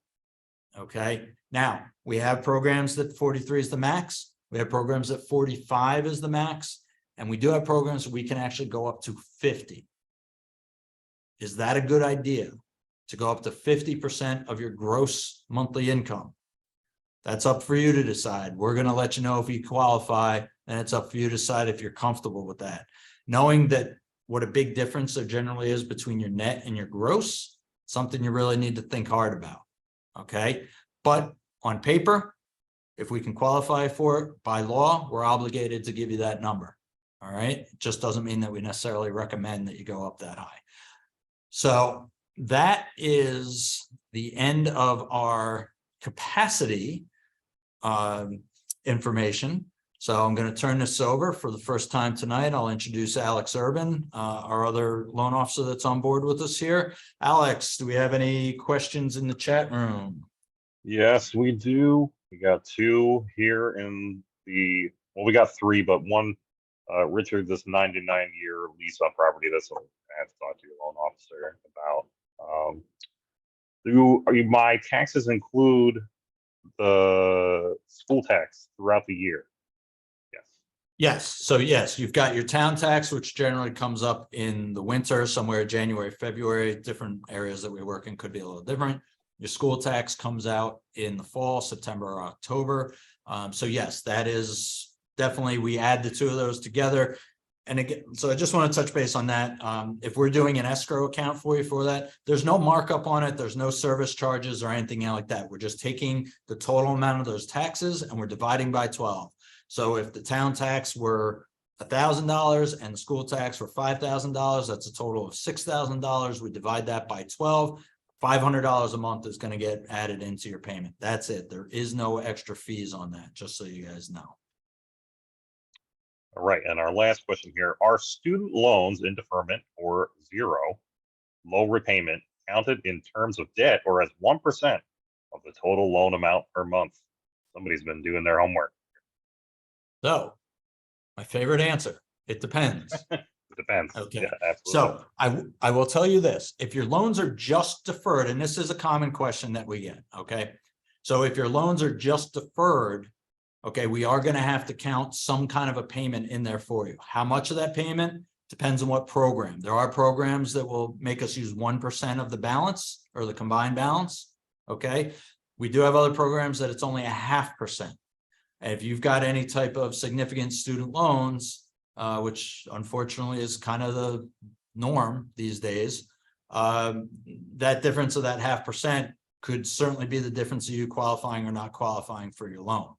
Okay, now we have programs that 43 is the max. We have programs that 45 is the max, and we do have programs that we can actually go up to 50. Is that a good idea to go up to 50% of your gross monthly income? That's up for you to decide. We're going to let you know if you qualify, and it's up for you to decide if you're comfortable with that. Knowing that what a big difference there generally is between your net and your gross, something you really need to think hard about. Okay. But on paper, if we can qualify for it by law, we're obligated to give you that number. All right. It just doesn't mean that we necessarily recommend that you go up that high. So that is the end of our capacity information. So I'm going to turn this over for the first time tonight. I'll introduce Alex Urban, our other loan officer that's on board with us here. Alex, do we have any questions in the chat room? Yes, we do. We got two here in well, we got three, but one, Richard, this 99-year lease on property. That's what I have to talk to your loan officer about. My taxes include the school tax throughout the year? Yes. Yes. So yes, you've got your town tax, which generally comes up in the winter, somewhere January, February. Different areas that we work in could be a little different. Your school tax comes out in the fall, September or October. So yes, that is definitely, we add the two of those together. And again, so I just want to touch base on that. If we're doing an escrow account for you for that, there's no markup on it. There's no service charges or anything like that. We're just taking the total amount of those taxes and we're dividing by 12. So if the town tax were $1,000 and the school tax were $5,000, that's a total of $6,000. We divide that by 12. $500 a month is going to get added into your payment. That's it. There is no extra fees on that, just so you guys know. All right, and our last question here, are student loans in deferment or zero, low repayment counted in terms of debt or as 1% of the total loan amount per month? Somebody's been doing their homework. So my favorite answer, it depends. It depends. Okay. Yeah, absolutely. So I will tell you this, if your loans are just deferred, and this is a common question that we get, okay? So if your loans are just deferred, okay, we are going to have to count some kind of a payment in there for you. How much of that payment depends on what program. There are programs that will make us use 1% of the balance or the combined balance, okay? We do have other programs that it's only 0.5%. And if you've got any type of significant student loans, which unfortunately is kind of the norm these days, that difference of that 0.5% could certainly be the difference of you qualifying or not qualifying for your loan,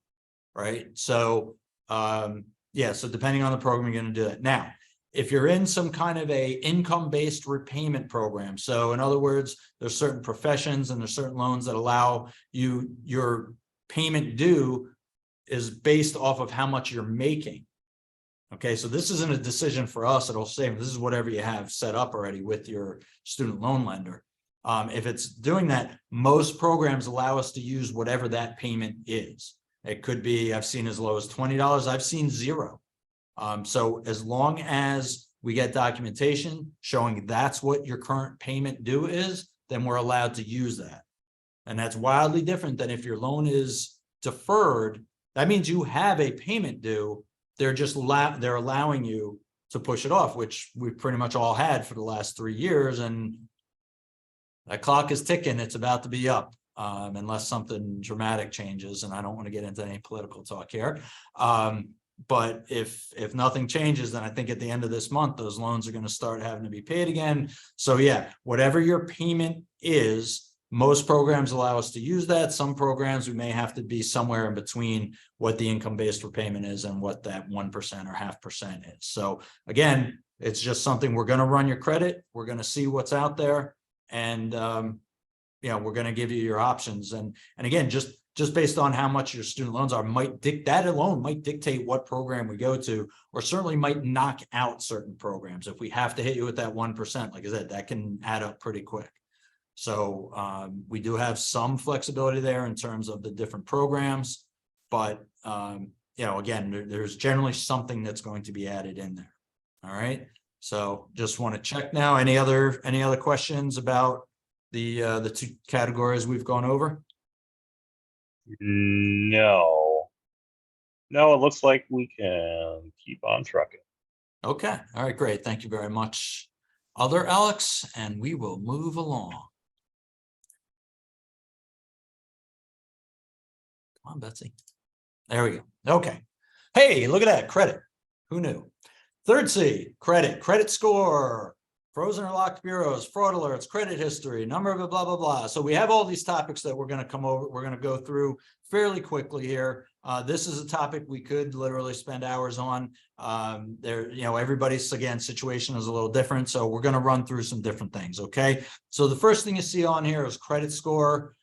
right? So, yeah, so depending on the program, you're going to do that. Now, if you're in some kind of a income-based repayment program, so in other words, there's certain professions and there's certain loans that allow you, your payment due is based off of how much you're making. Okay, so this isn't a decision for us at All Savings. This is whatever you have set up already with your student loan lender. If it's doing that, most programs allow us to use whatever that payment is. It could be, I've seen as low as $20. I've seen $0. So as long as we get documentation showing that's what your current payment due is, then we're allowed to use that. And that's wildly different than if your loan is deferred. That means you have a payment due. They're just they're allowing you to push it off, which we've pretty much all had for the last 3 years. And that clock is ticking. It's about to be up, unless something dramatic changes. And I don't want to get into any political talk here. But if nothing changes, then I think at the end of this month, those loans are going to start having to be paid again. So yeah, whatever your payment is, most programs allow us to use that. Some programs, we may have to be somewhere in between what the income-based repayment is and what that 1% or 0.5% is. So again, it's just something we're going to run your credit. We're going to see what's out there. And, we're going to give you your options. And again, just based on how much your student loans are, that alone might dictate what program we go to, or certainly might knock out certain programs. If we have to hit you with that 1%, like I said, that can add up pretty quick. So we do have some flexibility there in terms of the different programs, but again, there's generally something that's going to be added in there. All right. So just want to check now. Any other questions about the two categories we've gone over? No, it looks like we can keep on trucking. Okay. All right, great. Thank you very much, other Alex, and we will move along. Come on, Betsy. There we go. Okay. Hey, look at that. Credit. Who knew? Third C, credit score, frozen or locked bureaus, fraud alerts, credit history, number of blah, blah, blah. So we have all these topics that we're going to come over. We're going to go through fairly quickly here. This is a topic we could literally spend hours on. Everybody's, again, situation is a little different. So we're going to run through some different things. Okay. So the first thing you see on here is credit score.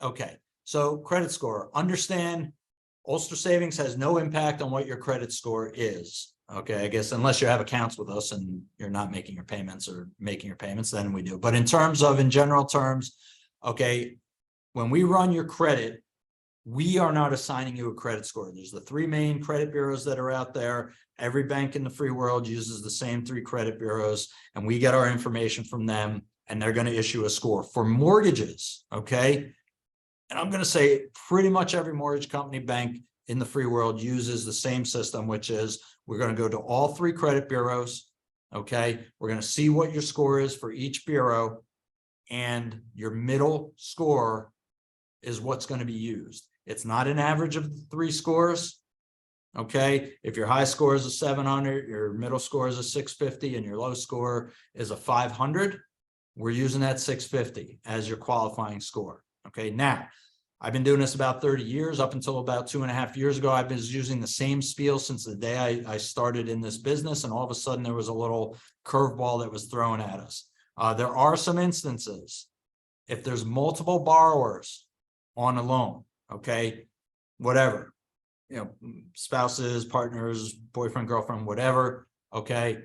Okay. So credit score, understand Ulster Savings has no impact on what your credit score is. Okay, I guess unless you have accounts with us and you're not making your payments or making your payments, then we do. But in general terms, okay, when we run your credit, we are not assigning you a credit score. There's the 3 main credit bureaus that are out there. Every bank in the free world uses the same 3 credit bureaus, and we get our information from them, and they're going to issue a score for mortgages. Okay. And I'm going to say pretty much every mortgage company, bank in the free world uses the same system, which is we're going to go to all 3 credit bureaus. Okay. We're going to see what your score is for each bureau, and your middle score is what's going to be used. It's not an average of the 3 scores. Okay. If your high score is a 700, your middle score is a 650, and your low score is a 500, we're using that 650 as your qualifying score. Okay. Now, I've been doing this about 30 years. Up until about 2.5 years ago, I've been using the same spiel since the day I started in this business. And all of a sudden there was a little curveball that was thrown at us. There are some instances, if there's multiple borrowers on a loan, okay, whatever, spouses, partners, boyfriend, girlfriend, whatever. Okay.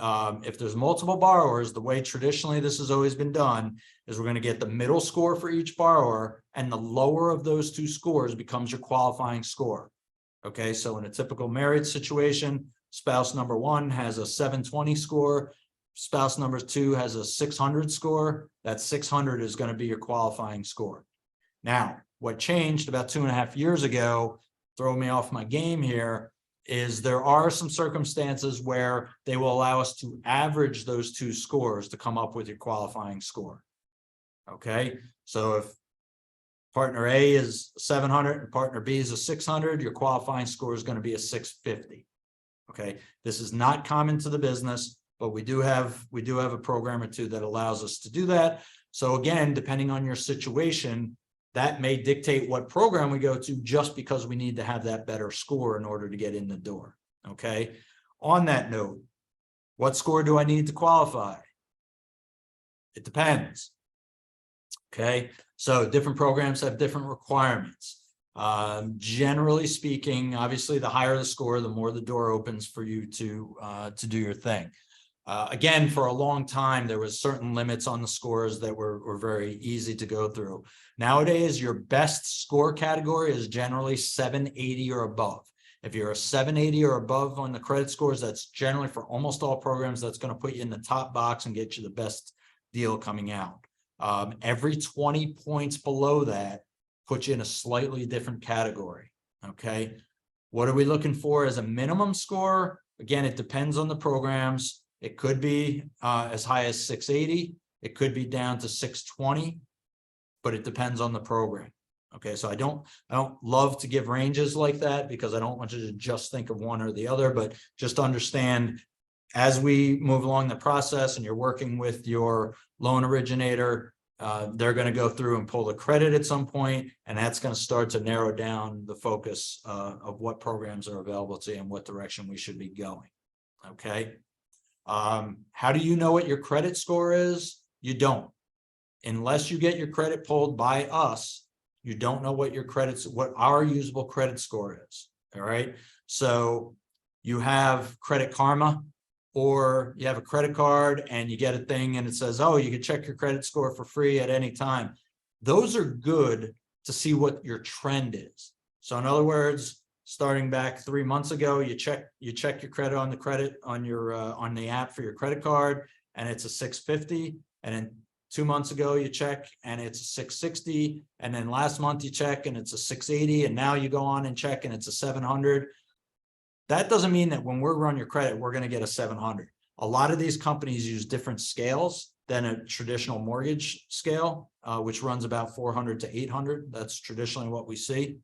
If there's multiple borrowers, the way traditionally this has always been done is we're going to get the middle score for each borrower, and the lower of those two scores becomes your qualifying score. Okay, so in a typical marriage situation, spouse number 1 has a 720 score, spouse number 2 has a 600 score. That 600 is going to be your qualifying score. Now, what changed about 2.5 years ago, throw me off my game here, is there are some circumstances where they will allow us to average those two scores to come up with your qualifying score. Okay, so if partner A is 700 and partner B is a 600, your qualifying score is going to be a 650. Okay, this is not common to the business, but we do have a program or two that allows us to do that. So again, depending on your situation, that may dictate what program we go to, just because we need to have that better score in order to get in the door. Okay, on that note, what score do I need to qualify? It depends. Okay, so different programs have different requirements. Generally speaking, obviously, the higher the score, the more the door opens for you to do your thing. Again, for a long time, there was certain limits on the scores that were very easy to go through. Nowadays, your best score category is generally 780 or above. If you're a 780 or above on the credit scores, that's generally, for almost all programs, that's going to put you in the top box and get you the best deal coming out. Every 20 points below that puts you in a slightly different category. Okay, what are we looking for as a minimum score? Again, it depends on the programs. It could be as high as 680. It could be down to 620, but it depends on the program. Okay, so I don't love to give ranges like that, because I don't want you to just think of one or the other, but just understand, as we move along the process and you're working with your loan originator, they're going to go through and pull the credit at some point, and that's going to start to narrow down the focus of what programs are available to you and what direction we should be going. Okay. How do you know what your credit score is? You don't. Unless you get your credit pulled by us, you don't know what what our usable credit score is. All right. So you have Credit Karma, or you have a credit card and you get a thing and it says, oh, you can check your credit score for free at any time. Those are good to see what your trend is. So in other words, starting back 3 months ago, you check your credit on your on the app for your credit card, and it's a 650. And then 2 months ago, you check and it's a 660. And then last month you check and it's a 680. And now you go on and check and it's a 700. That doesn't mean that when we run your credit, we're going to get a 700. A lot of these companies use different scales than a traditional mortgage scale, which runs about 400 to 800. That's traditionally what we see.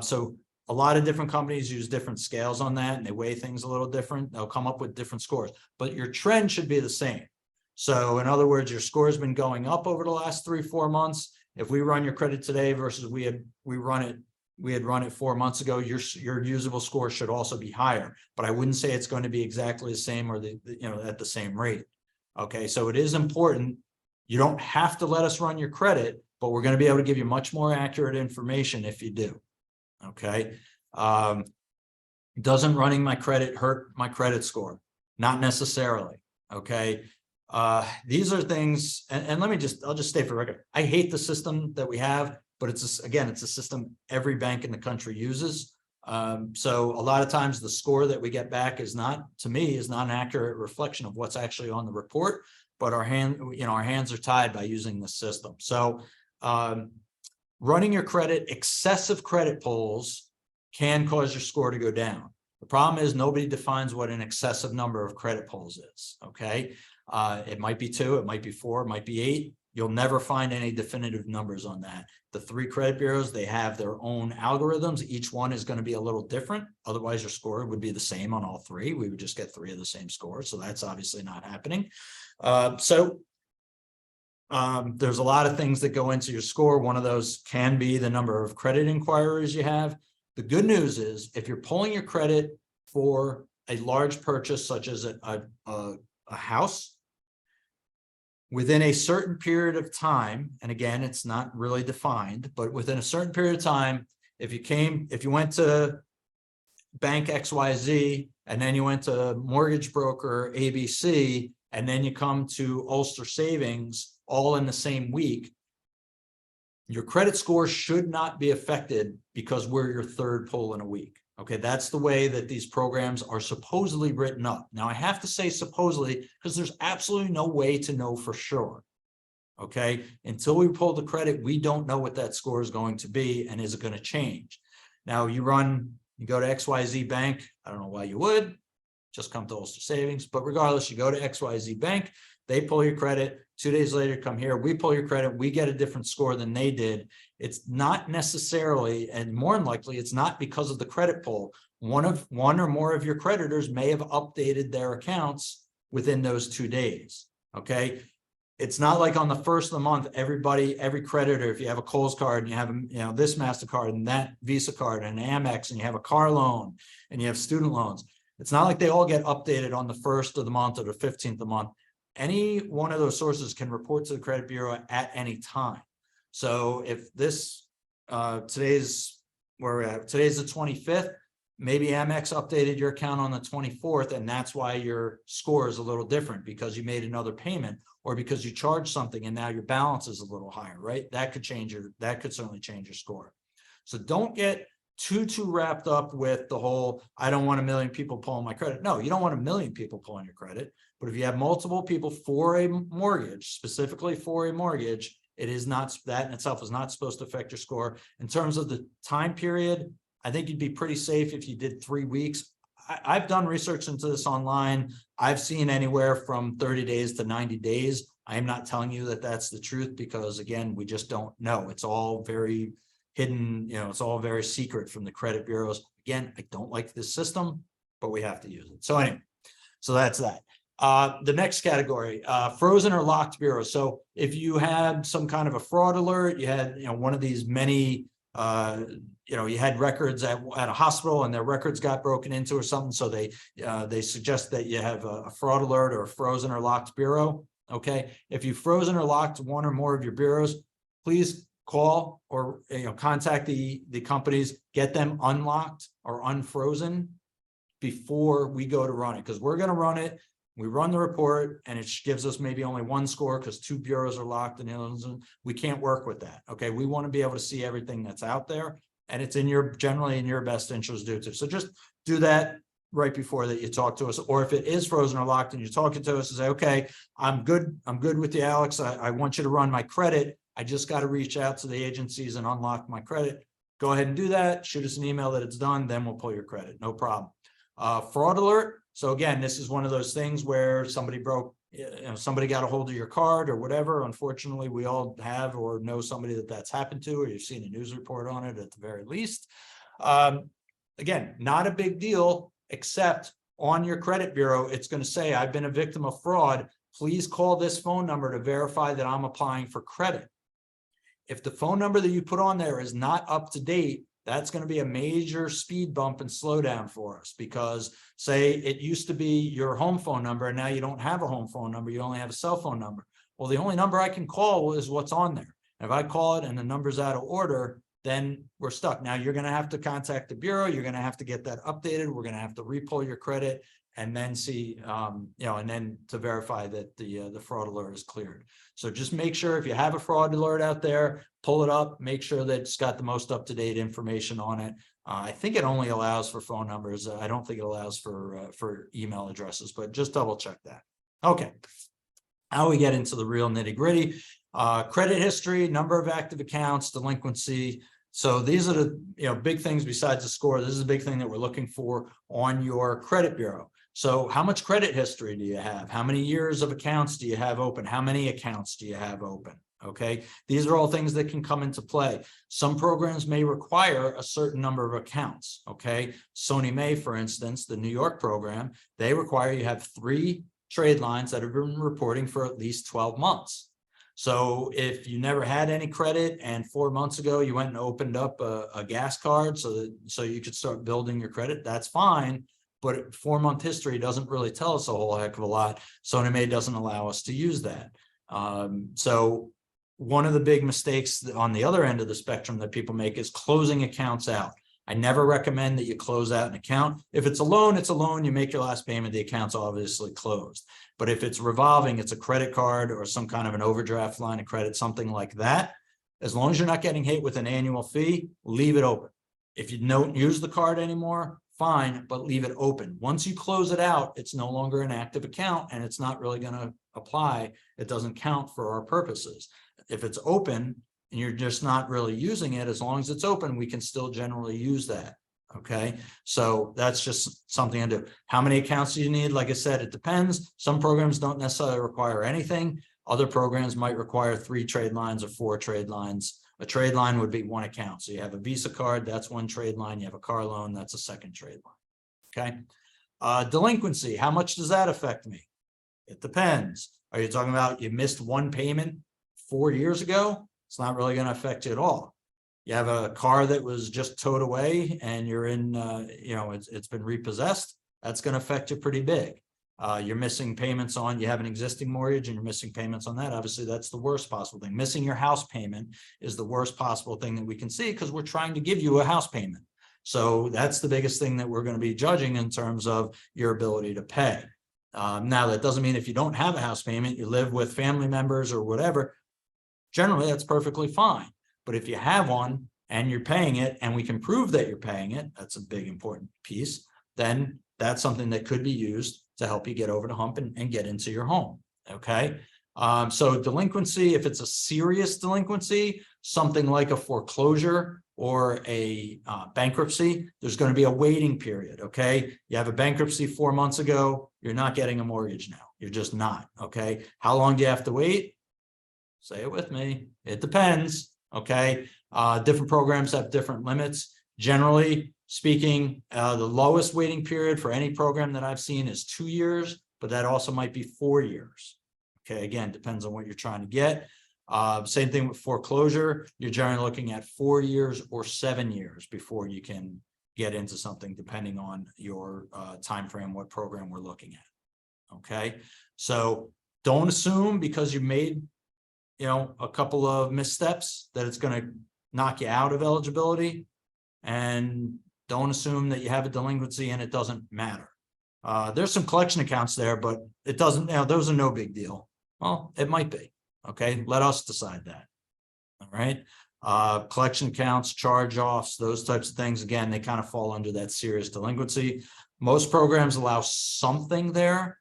So a lot of different companies use different scales on that, and they weigh things a little different. They'll come up with different scores, but your trend should be the same. So in other words, your score has been going up over the last 3-4 months. If we run your credit today versus we had run it 4 months ago, your usable score should also be higher, but I wouldn't say it's going to be exactly the same, or at the same rate. Okay, so it is important. You don't have to let us run your credit, but we're going to be able to give you much more accurate information if you do. Okay. Doesn't running my credit hurt my credit score? Not necessarily. Okay. These are things, and I'll just state for the record, I hate the system that we have, but it's a system every bank in the country uses. So a lot of times the score that we get back is not an accurate reflection of what's actually on the report, but our hands are tied by using the system. So, running your credit, excessive credit pulls can cause your score to go down. The problem is nobody defines what an excessive number of credit pulls is. Okay. It might be 2, it might be 4, it might be 8. You'll never find any definitive numbers on that. The 3 credit bureaus, they have their own algorithms. Each one is going to be a little different. Otherwise, your score would be the same on all 3. We would just get 3 of the same score. So that's obviously not happening. There's a lot of things that go into your score. One of those can be the number of credit inquiries you have. The good news is, if you're pulling your credit for a large purchase, such as a house, within a certain period of time, and again, it's not really defined, but within a certain period of time, if you went to bank XYZ, and then you went to mortgage broker ABC, and then you come to Ulster Savings all in the same week, your credit score should not be affected because we're your third pull in a week. Okay, that's the way that these programs are supposedly written up. Now, I have to say supposedly because there's absolutely no way to know for sure. Okay, until we pull the credit, we don't know what that score is going to be and is it going to change. Now, you go to XYZ Bank. I don't know why you would. Just come to Ulster Savings. But regardless, you go to XYZ Bank. They pull your credit. 2 days later, come here. We pull your credit. We get a different score than they did. It's not necessarily, and more than likely, it's not because of the credit pull. One or more of your creditors may have updated their accounts within those 2 days. Okay. It's not like on the first of the month, every creditor, if you have a Kohl's card and you have, this MasterCard and that Visa card and an Amex and you have a car loan and you have student loans, it's not like they all get updated on the 1st of the month or the 15th of the month. Any one of those sources can report to the credit bureau at any time. So if today's the 25th, maybe Amex updated your account on the 24th, and that's why your score is a little different because you made another payment or because you charged something and now your balance is a little higher, right? That could certainly change your score. So don't get too wrapped up with the whole, I don't want 1 million people pulling my credit. No, you don't want 1 million people pulling your credit. But if you have multiple people for a mortgage, specifically for a mortgage, it is not, that in itself is not supposed to affect your score. In terms of the time period, I think you'd be pretty safe if you did 3 weeks. I've done research into this online. I've seen anywhere from 30 days to 90 days. I am not telling you that that's the truth because, again, we just don't know. It's all very hidden, it's all very secret from the credit bureaus. Again, I don't like this system, but we have to use it. So anyway, so that's that. The next category, frozen or locked bureaus. So if you had some kind of a fraud alert, you had, one of these many, you had records at a hospital and their records got broken into or something. So they suggest that you have a fraud alert or a frozen or locked bureau. Okay. If you've frozen or locked one or more of your bureaus, please call or contact the companies, get them unlocked or unfrozen before we go to run it, because we're going to run it. We run the report and it gives us maybe only 1 score because 2 bureaus are locked and we can't work with that. Okay. We want to be able to see everything that's out there and it's generally in your best interest to do it. So just do that right before that you talk to us, or if it is frozen or locked and you're talking to us and say, okay, I'm good with you, Alex. I want you to run my credit. I just got to reach out to the agencies and unlock my credit. Go ahead and do that. Shoot us an email that it's done. Then we'll pull your credit. No problem. Fraud alert. So again, this is one of those things where somebody somebody got a hold of your card or whatever. Unfortunately, we all have or know somebody that's happened to, or you've seen a news report on it at the very least. Again, not a big deal, except on your credit bureau, it's going to say, I've been a victim of fraud. Please call this phone number to verify that I'm applying for credit. If the phone number that you put on there is not up to date, that's going to be a major speed bump and slowdown for us, because say it used to be your home phone number and now you don't have a home phone number, you only have a cell phone number. Well, the only number I can call is what's on there. If I call it and the number's out of order, then we're stuck. Now you're going to have to contact the bureau. You're going to have to get that updated. We're going to have to repull your credit and then see, and then to verify that the fraud alert is cleared. So just make sure if you have a fraud alert out there, pull it up, make sure that it's got the most up-to-date information on it. I think it only allows for phone numbers. I don't think it allows for email addresses, but just double check that. Okay. Now we get into the real nitty-gritty. Credit history, number of active accounts, delinquency. So these are the big things besides the score. This is a big thing that we're looking for on your credit bureau. So how much credit history do you have? How many years of accounts do you have open? How many accounts do you have open? Okay, these are all things that can come into play. Some programs may require a certain number of accounts. Okay, Sony May, for instance, the New York program, they require you have 3 trade lines that have been reporting for at least 12 months. So if you never had any credit and 4 months ago you went and opened up a gas card so you could start building your credit, that's fine. But 4-month history doesn't really tell us a whole heck of a lot. Sony May doesn't allow us to use that. So one of the big mistakes on the other end of the spectrum that people make is closing accounts out. I never recommend that you close out an account. If it's a loan, it's a loan. You make your last payment, the account's obviously closed. But if it's revolving, it's a credit card or some kind of an overdraft line of credit, something like that. As long as you're not getting hit with an annual fee, leave it open. If you don't use the card anymore, fine, but leave it open. Once you close it out, it's no longer an active account and it's not really going to apply. It doesn't count for our purposes. If it's open and you're just not really using it, as long as it's open, we can still generally use that. Okay, so that's just something I do. How many accounts do you need? Like I said, it depends. Some programs don't necessarily require anything. Other programs might require 3 trade lines or 4 trade lines. A trade line would be 1 account. So you have a Visa card, that's 1 trade line. You have a car loan, that's a 2nd trade line. Okay. Delinquency, how much does that affect me? It depends. Are you talking about you missed 1 payment 4 years ago? It's not really going to affect you at all. You have a car that was just towed away and you're in, it's been repossessed. That's going to affect you pretty big. You're missing payments on, you have an existing mortgage and you're missing payments on that. Obviously, that's the worst possible thing. Missing your house payment is the worst possible thing that we can see because we're trying to give you a house payment. So that's the biggest thing that we're going to be judging in terms of your ability to pay. Now, that doesn't mean if you don't have a house payment, you live with family members or whatever, generally that's perfectly fine. But if you have one and you're paying it and we can prove that you're paying it, that's a big important piece, then that's something that could be used to help you get over the hump and get into your home. Okay. So delinquency, if it's a serious delinquency, something like a foreclosure or a bankruptcy, there's going to be a waiting period. Okay. You have a bankruptcy 4 months ago, you're not getting a mortgage now. You're just not. Okay. How long do you have to wait? Say it with me. It depends. Okay. Different programs have different limits. Generally speaking, the lowest waiting period for any program that I've seen is 2 years, but that also might be 4 years. Okay, again, depends on what you're trying to get. Same thing with foreclosure. You're generally looking at 4 years or 7 years before you can get into something, depending on your time frame, what program we're looking at. Okay, so don't assume because you made a couple of missteps that it's going to knock you out of eligibility. And don't assume that you have a delinquency and it doesn't matter. There's some collection accounts there, but it doesn't, those are no big deal. Well, it might be. Okay, let us decide that. All right. Collection accounts, charge-offs, those types of things, again, they kind of fall under that serious delinquency. Most programs allow something there,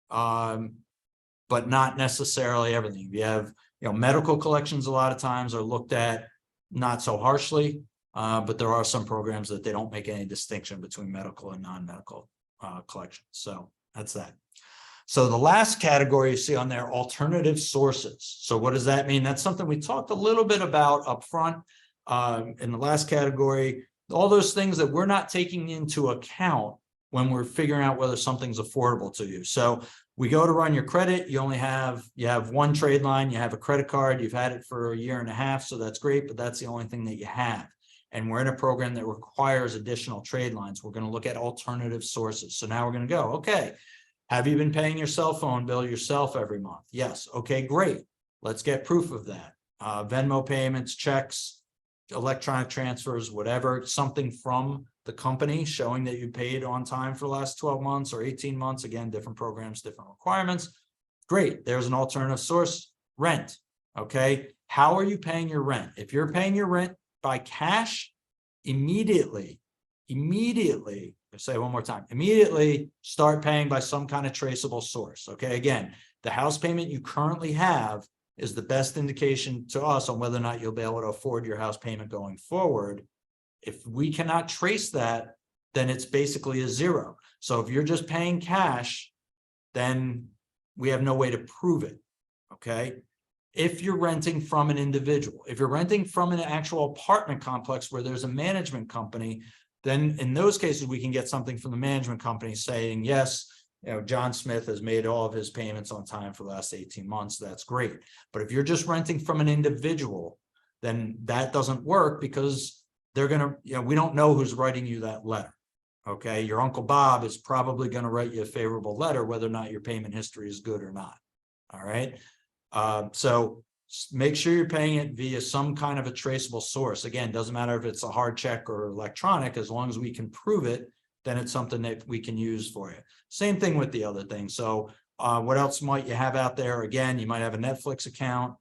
but not necessarily everything. You have, medical collections a lot of times are looked at not so harshly. But there are some programs that they don't make any distinction between medical and non-medical collections. So that's that. So the last category you see on there, alternative sources. So what does that mean? That's something we talked a little bit about up front in the last category. All those things that we're not taking into account when we're figuring out whether something's affordable to you. So we go to run your credit. You have 1 trade line. You have a credit card. You've had it for 1.5 years. So that's great, but that's the only thing that you have. And we're in a program that requires additional trade lines. We're going to look at alternative sources. So now we're going to go, okay, have you been paying your cell phone bill yourself every month? Yes. Okay, great. Let's get proof of that. Venmo payments, checks, electronic transfers, whatever, something from the company showing that you paid on time for the last 12 months or 18 months. Again, different programs, different requirements. Great. There's an alternative source, rent. Okay. How are you paying your rent? If you're paying your rent by cash, immediately, I say it one more time, immediately start paying by some kind of traceable source. Okay, again, the house payment you currently have is the best indication to us on whether or not you'll be able to afford your house payment going forward. If we cannot trace that, then it's basically a zero. So if you're just paying cash, then we have no way to prove it. Okay. If you're renting from an individual, if you're renting from an actual apartment complex where there's a management company, then in those cases, we can get something from the management company saying, yes, John Smith has made all of his payments on time for the last 18 months. That's great. But if you're just renting from an individual, then that doesn't work because they're going to, we don't know who's writing you that letter. Okay. Your Uncle Bob is probably going to write you a favorable letter, whether or not your payment history is good or not. All right. So make sure you're paying it via some kind of a traceable source. Again, doesn't matter if it's a hard check or electronic, as long as we can prove it, then it's something that we can use for you. Same thing with the other thing. So what else might you have out there? Again, you might have a Netflix account.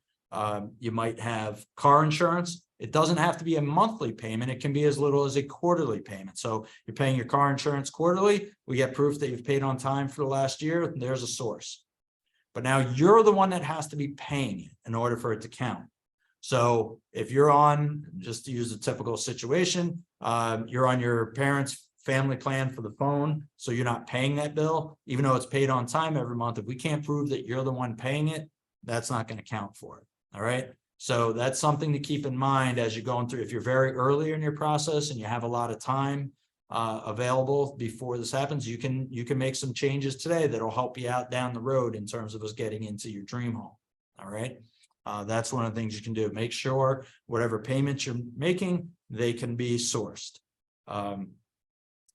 You might have car insurance. It doesn't have to be a monthly payment. It can be as little as a quarterly payment. So you're paying your car insurance quarterly. We get proof that you've paid on time for the last year. There's a source. But now you're the one that has to be paying it in order for it to count. So if you're on, just to use a typical situation, you're on your parents' family plan for the phone, so you're not paying that bill, even though it's paid on time every month. If we can't prove that you're the one paying it, that's not going to count for it. All right. So that's something to keep in mind as you're going through. If you're very early in your process and you have a lot of time available before this happens, you can make some changes today that'll help you out down the road in terms of us getting into your dream home. All right. That's one of the things you can do. Make sure whatever payments you're making, they can be sourced.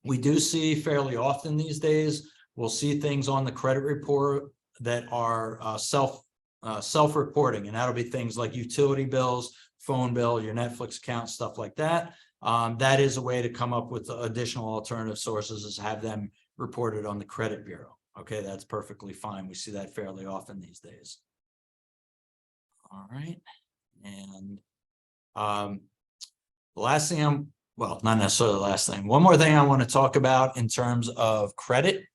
We do see fairly often these days, we'll see things on the credit report that are self-reporting, and that'll be things like utility bills, phone bill, your Netflix account, stuff like that. That is a way to come up with additional alternative sources, is have them reported on the credit bureau. Okay, that's perfectly fine. We see that fairly often these days. All right, and the last thing well, not necessarily the last thing. One more thing I want to talk about in terms of credit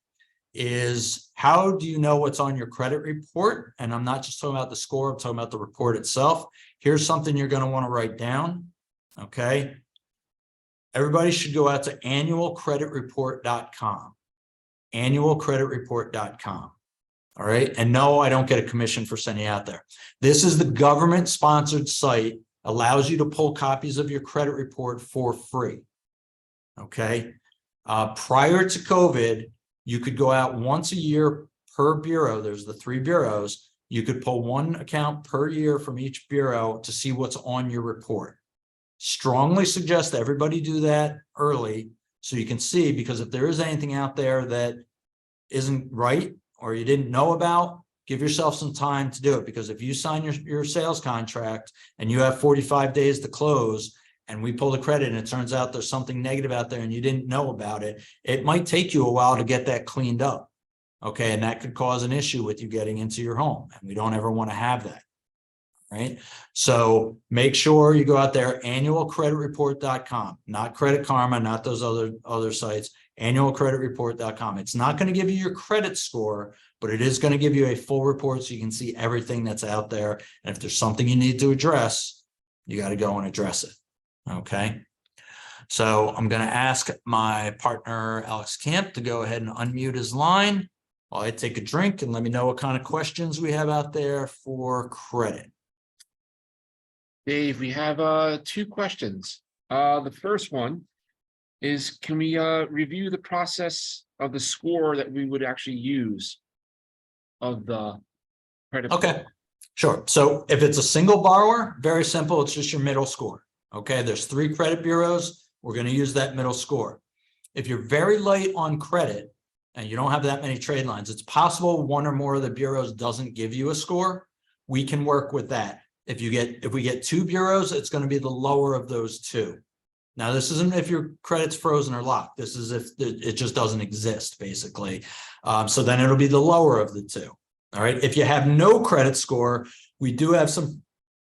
is, how do you know what's on your credit report? And I'm not just talking about the score, I'm talking about the report itself. Here's something you're going to want to write down. Okay. Everybody should go out to annualcreditreport.com. Annualcreditreport.com. All right. And no, I don't get a commission for sending you out there. This is the government sponsored site, allows you to pull copies of your credit report for free. Okay. Prior to COVID, you could go out once a year per bureau. There's the 3 bureaus. You could pull one account per year from each bureau to see what's on your report. Strongly suggest that everybody do that early so you can see, because if there is anything out there that isn't right or you didn't know about, give yourself some time to do it. Because if you sign your sales contract and you have 45 days to close, and we pull the credit and it turns out there's something negative out there and you didn't know about it, it might take you a while to get that cleaned up. Okay. And that could cause an issue with you getting into your home. And we don't ever want to have that. Right. So make sure you go out there, annualcreditreport.com, not Credit Karma, not those other sites, annualcreditreport.com. It's not going to give you your credit score, but it is going to give you a full report so you can see everything that's out there. And if there's something you need to address, you got to go and address it. Okay. So I'm going to ask my partner, Alex Camp, to go ahead and unmute his line while I take a drink and let me know what kind of questions we have out there for credit. Dave, we have 2 questions. The first one is, can we review the process of the score that we would actually use of the credit? Okay, sure. So if it's a single borrower, very simple. It's just your middle score. Okay, there's 3 credit bureaus. We're going to use that middle score. If you're very light on credit and you don't have that many trade lines, it's possible one or more of the bureaus doesn't give you a score. We can work with that. If we get 2 bureaus, it's going to be the lower of those 2. Now, this isn't if your credit's frozen or locked. This is if it just doesn't exist, basically. So then it'll be the lower of the 2. All right. If you have no credit score, we do have some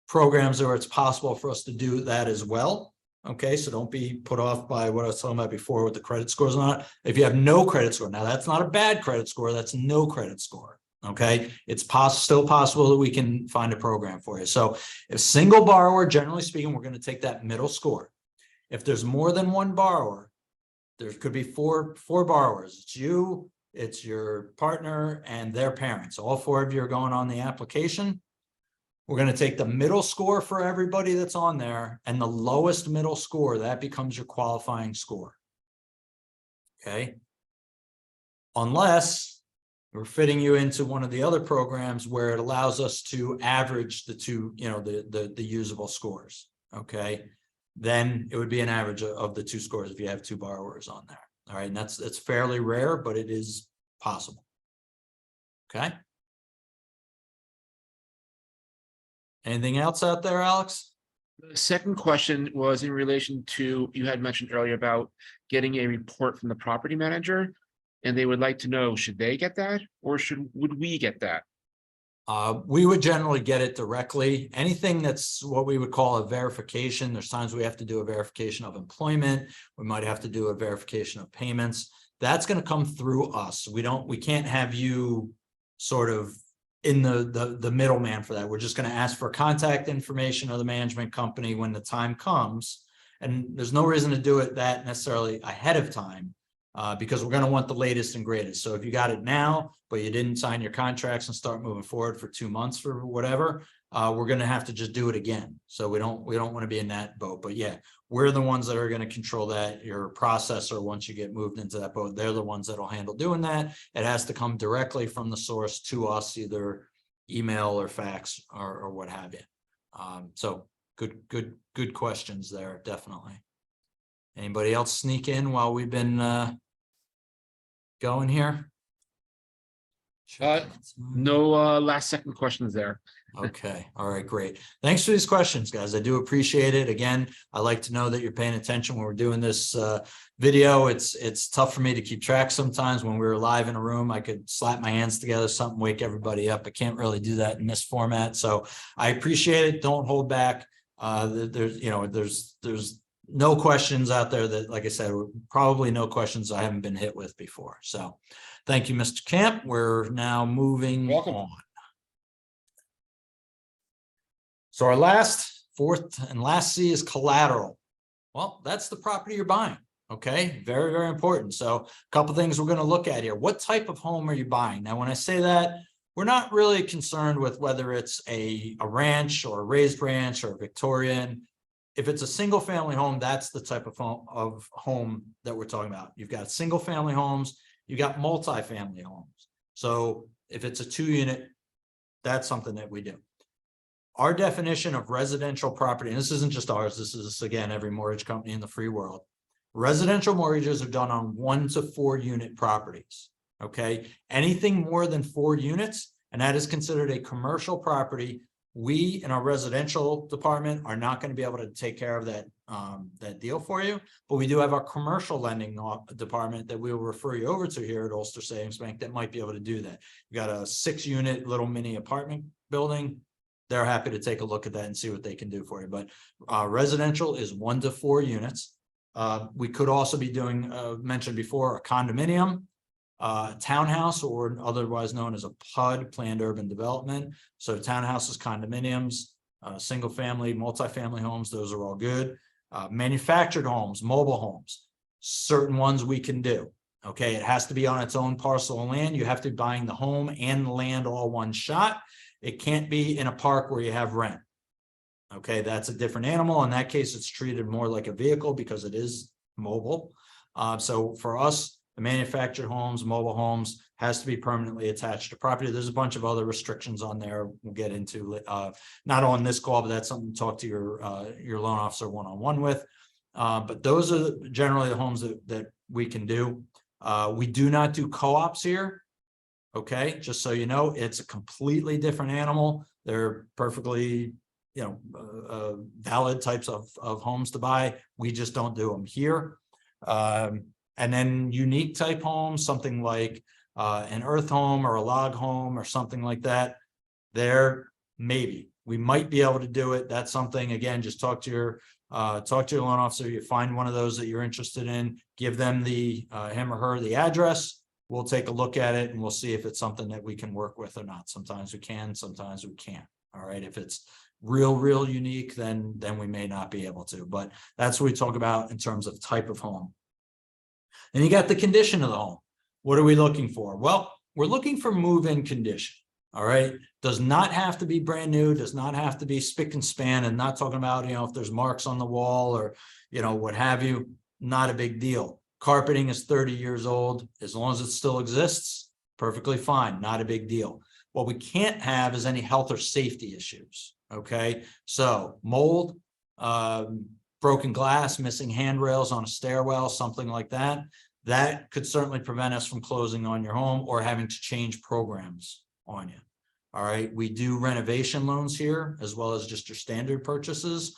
programs where it's possible for us to do that as well. Okay. So don't be put off by what I was talking about before with the credit scores or not. If you have no credit score, now that's not a bad credit score. That's no credit score. Okay, it's still possible that we can find a program for you. So if single borrower, generally speaking, we're going to take that middle score. If there's more than one borrower, there could be four borrowers. It's you, it's your partner, and their parents. All 4 of you are going on the application. We're going to take the middle score for everybody that's on there, and the lowest middle score, that becomes your qualifying score. Okay, unless we're fitting you into one of the other programs where it allows us to average the 2, the usable scores. Okay. Then it would be an average of the 2 scores if you have 2 borrowers on there. All right. And that's fairly rare, but it is possible. Okay. Anything else out there, Alex? The second question was in relation to, you had mentioned earlier about getting a report from the property manager. And they would like to know, should they get that or would we get that? We would generally get it directly. Anything that's what we would call a verification. There's times we have to do a verification of employment. We might have to do a verification of payments. That's going to come through us. We can't have you sort of in the middleman for that. We're just going to ask for contact information of the management company when the time comes. And there's no reason to do it that necessarily ahead of time. Because we're going to want the latest and greatest. So if you got it now, but you didn't sign your contracts and start moving forward for 2 months for whatever, we're going to have to just do it again. So we don't want to be in that boat. But yeah, we're the ones that are going to control that. Your processor, once you get moved into that boat, they're the ones that will handle doing that. It has to come directly from the source to us, either email or fax or what have you. So good questions there, definitely. Anybody else sneak in while we've been going here? No last second questions there. Okay. All right, great. Thanks for these questions, guys. I do appreciate it. Again, I like to know that you're paying attention when we're doing this video. It's tough for me to keep track sometimes. When we were live in a room, I could slap my hands together, something, wake everybody up. I can't really do that in this format. So I appreciate it. Don't hold back. There's no questions out there that, like I said, probably no questions I haven't been hit with before. So thank you, Mr. Camp. We're now moving on. So our fourth and last C is collateral. Well, that's the property you're buying. Okay, very, very important. So a couple things we're going to look at here. What type of home are you buying? Now, when I say that, we're not really concerned with whether it's a ranch or a raised ranch or a Victorian. If it's a single family home, that's the type of home that we're talking about. You've got single family homes, you got multi-family homes. So if it's a 2-unit, that's something that we do. Our definition of residential property, and this isn't just ours, this is again, every mortgage company in the free world. Residential mortgages are done on 1 to 4 unit properties. Okay. Anything more than 4 units, and that is considered a commercial property. We in our residential department are not going to be able to take care of that deal for you, but we do have our commercial lending department that we will refer you over to here at Ulster Savings Bank that might be able to do that. You got a 6-unit little mini apartment building. They're happy to take a look at that and see what they can do for you. But residential is 1 to 4 units. We could also be doing, mentioned before, a condominium. Townhouse, or otherwise known as a PUD, planned urban development. So townhouses, condominiums, single family, multifamily homes, those are all good. Manufactured homes, mobile homes, certain ones we can do. Okay, it has to be on its own parcel of land. You have to be buying the home and the land all one shot. It can't be in a park where you have rent. Okay, that's a different animal. In that case, it's treated more like a vehicle because it is mobile. So for us, the manufactured homes, mobile homes, has to be permanently attached to property. There's a bunch of other restrictions on there we'll get into, not on this call, but that's something to talk to your loan officer one-on-one with. But those are generally the homes that we can do. We do not do co-ops here. Okay, just so you know, it's a completely different animal. They're perfectly, valid types of homes to buy. We just don't do them here. And then unique type homes, something like an earth home or a log home or something like that. There, maybe we might be able to do it. That's something, again, just talk to your loan officer. You find one of those that you're interested in, give them him or her the address. We'll take a look at it and we'll see if it's something that we can work with or not. Sometimes we can, sometimes we can't. All right. If it's real unique, then we may not be able to, but that's what we talk about in terms of type of home. And you got the condition of the home. What are we looking for? Well, we're looking for move-in condition. All right. Does not have to be brand new, does not have to be spick and span, and not talking about, if there's marks on the wall or, what have you, not a big deal. Carpeting is 30 years old. As long as it still exists, perfectly fine. Not a big deal. What we can't have is any health or safety issues. Okay. So mold, broken glass, missing handrails on a stairwell, something like that. That could certainly prevent us from closing on your home or having to change programs on you. All right, we do renovation loans here as well as just your standard purchases.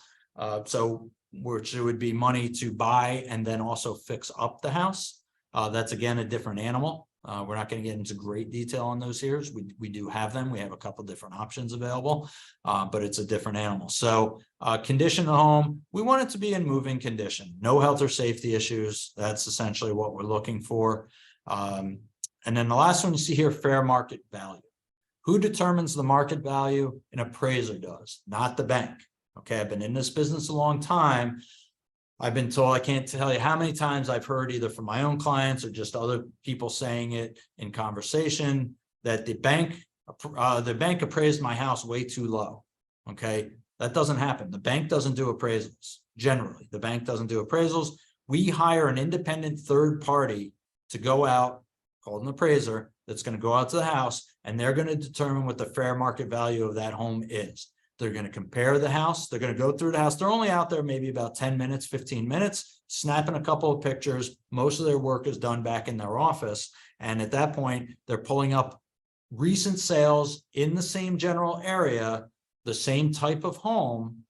So which would be money to buy and then also fix up the house. That's again a different animal. We're not going to get into great detail on those here. We do have them. We have a couple different options available, but it's a different animal. So condition the home, we want it to be in moving condition, no health or safety issues. That's essentially what we're looking for. And then the last one you see here, fair market value. Who determines the market value? An appraiser does, not the bank. Okay, I've been in this business a long time. I've been told, I can't tell you how many times I've heard either from my own clients or just other people saying it in conversation that the bank appraised my house way too low. Okay, that doesn't happen. The bank doesn't do appraisals. Generally, the bank doesn't do appraisals. We hire an independent third party to go out, called an appraiser, that's going to go out to the house and they're going to determine what the fair market value of that home is. They're going to compare the house. They're going to go through the house. They're only out there maybe about 10 minutes, 15 minutes, snapping a couple of pictures. Most of their work is done back in their office. And at that point, they're pulling up recent sales in the same general area, the same type of home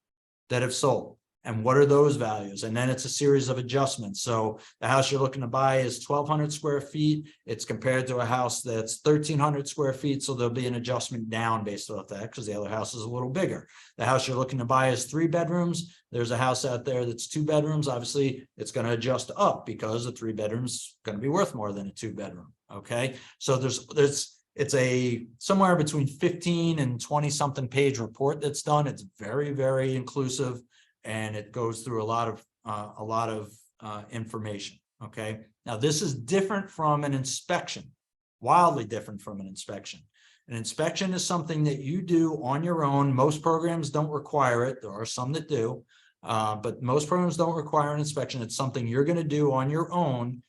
that have sold. And what are those values? And then it's a series of adjustments. So the house you're looking to buy is 1,200 square feet. It's compared to a house that's 1,300 square feet. So there'll be an adjustment down based off that because the other house is a little bigger. The house you're looking to buy is 3 bedrooms. There's a house out there that's 2 bedrooms. Obviously, it's going to adjust up because a 3 bedroom's going to be worth more than a 2 bedroom. Okay, so it's a somewhere between 15 and 20 something page report that's done. It's very, very inclusive. And it goes through a lot of information. Okay. Now this is different from an inspection, wildly different from an inspection. An inspection is something that you do on your own. Most programs don't require it. There are some that do, but most programs don't require an inspection. It's something you're going to do on your own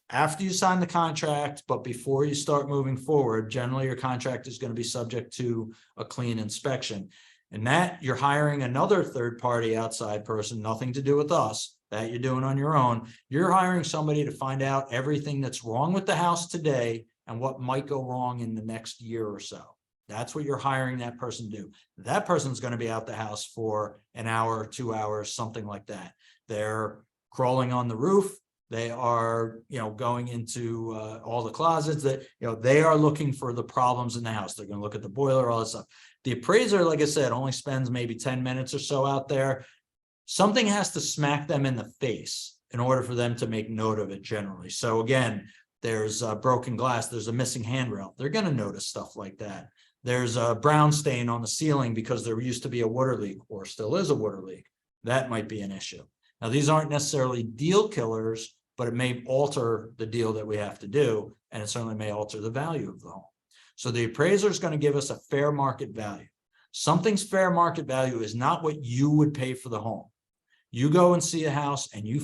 after you sign the contract, but before you start moving forward. Generally, your contract is going to be subject to a clean inspection. And that you're hiring another third-party outside person, nothing to do with us, that you're doing on your own. You're hiring somebody to find out everything that's wrong with the house today and what might go wrong in the next year or so. That's what you're hiring that person to do. That person's going to be out the house for an hour, 2 hours, something like that. They're crawling on the roof. They are, going into all the closets. That they are looking for the problems in the house. They're going to look at the boiler, all that stuff. The appraiser, like I said, only spends maybe 10 minutes or so out there. Something has to smack them in the face in order for them to make note of it generally. So again, there's broken glass, there's a missing handrail. They're going to notice stuff like that. There's a brown stain on the ceiling because there used to be a water leak or still is a water leak. That might be an issue. Now, these aren't necessarily deal killers, but it may alter the deal that we have to do, and it certainly may alter the value of the home. So the appraiser is going to give us a fair market value. Something's fair market value is not what you would pay for the home. You go and see a house and you